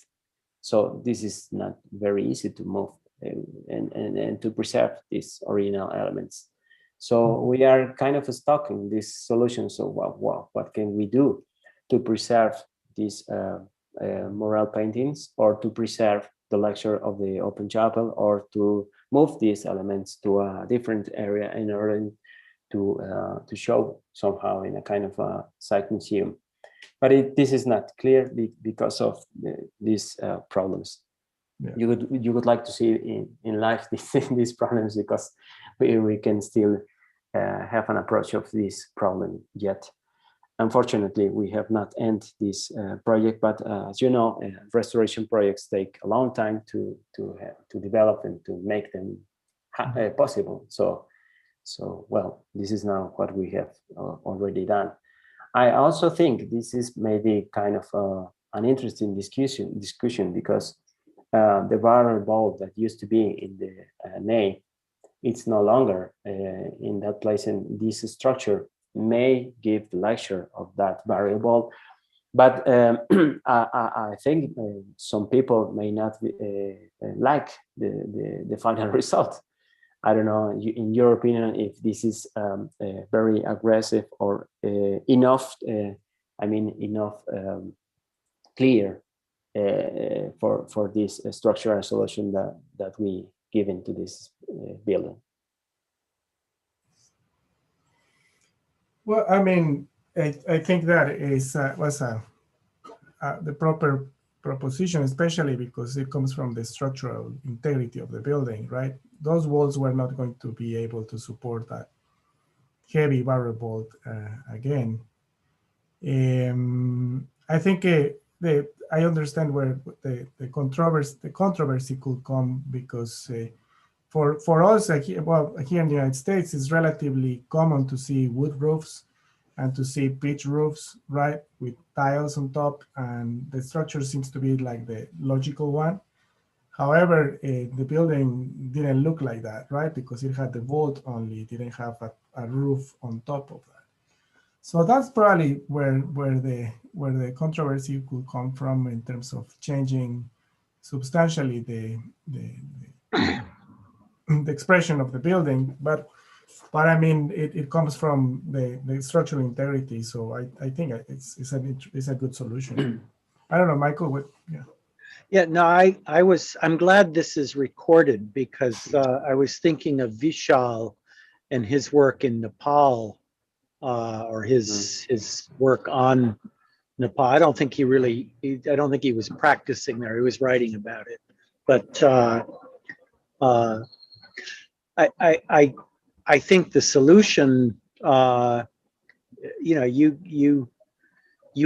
so this is not very easy to move and to preserve these original elements. So we are kind of stuck in this solution. So what can we do to preserve these mural paintings, or to preserve the lecture of the open chapel, or to move these elements to a different area in order to show somehow in a kind of a site museum? But this is not clear because of these problems. Yeah. You would like to see in life these problems, because we can still have an approach of this problem yet. Unfortunately, we have not ended this project, but as you know, restoration projects take a long time to develop and to make them possible. So well, this is now what we have already done. I also think this is maybe kind of an interesting discussion because the barrel bulb that used to be in the nave, it's no longer in that place, and this structure may give the lecture of that barrel bulb. But I think some people may not like the final result. I don't know, in your opinion, if this is very aggressive or enough, enough clear for this structural solution that we give into this building. Well, I mean, I think that was the proper proposition, especially because it comes from the structural integrity of the building, right? Those walls were not going to be able to support that heavy barrel bolt again. I think I understand where the controversy could come, because for us, here in the United States, it's relatively common to see wood roofs and to see pitch roofs, right, with tiles on top, and the structure seems to be like the logical one. However, the building didn't look like that, right, because it had the vault only, it didn't have a roof on top of that. So that's probably where the controversy could come from, in terms of changing substantially the expression of the building. But I mean, it comes from the structural integrity. So I think it's a good solution. I don't know, Michael, what? Yeah. Yeah, no, I'm glad this is recorded, because I was thinking of Vishal and his work in Nepal, or his work on Nepal. I don't think he was practicing there. He was writing about it. But I think the solution, you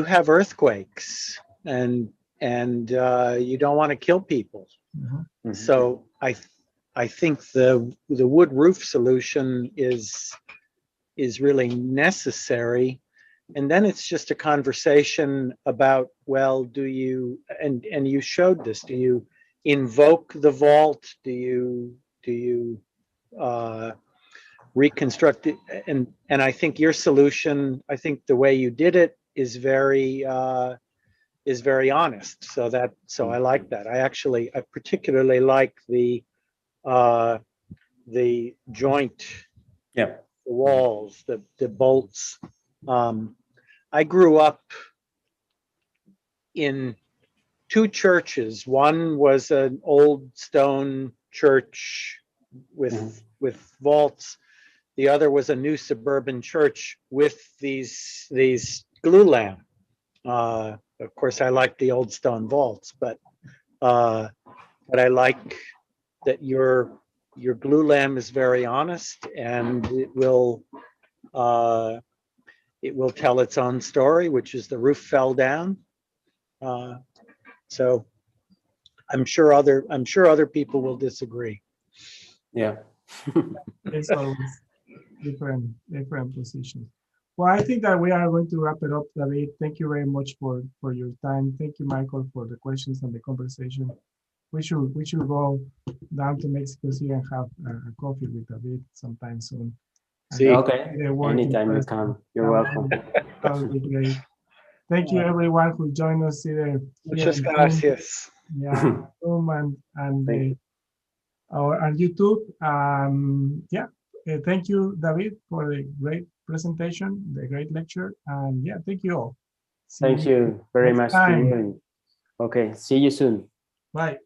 have earthquakes, and you don't want to kill people. Mm-hmm. So I think the wood roof solution is really necessary. And then it's just a conversation about, well, do you, and you showed this, do you invoke the vault? Do you reconstruct it? And I think your solution, I think the way you did it is very honest. So I like that. I particularly like the joint, Yeah. the walls, the bolts. I grew up in two churches. One was an old stone church with vaults. The other was a new suburban church with these glulam. Of course, I like the old stone vaults, but I like that your glulam is very honest, and it will tell its own story, which is the roof fell down. So I'm sure other people will disagree. Yeah. It's always different positions. Well, I think that we are going to wrap it up, David. Thank you very much for your time. Thank you, Michael, for the questions and the conversation. We should go down to Mexico City and have a coffee with David sometime soon. See, okay. Anytime you come, you're welcome. That would be great. Thank you, everyone who joined us here. Muchas gracias. Yeah, Zoom and YouTube. Thank you, David, for the great presentation, the great lecture, and yeah, thank you all. Thank you very much to you. Okay, see you soon. Bye.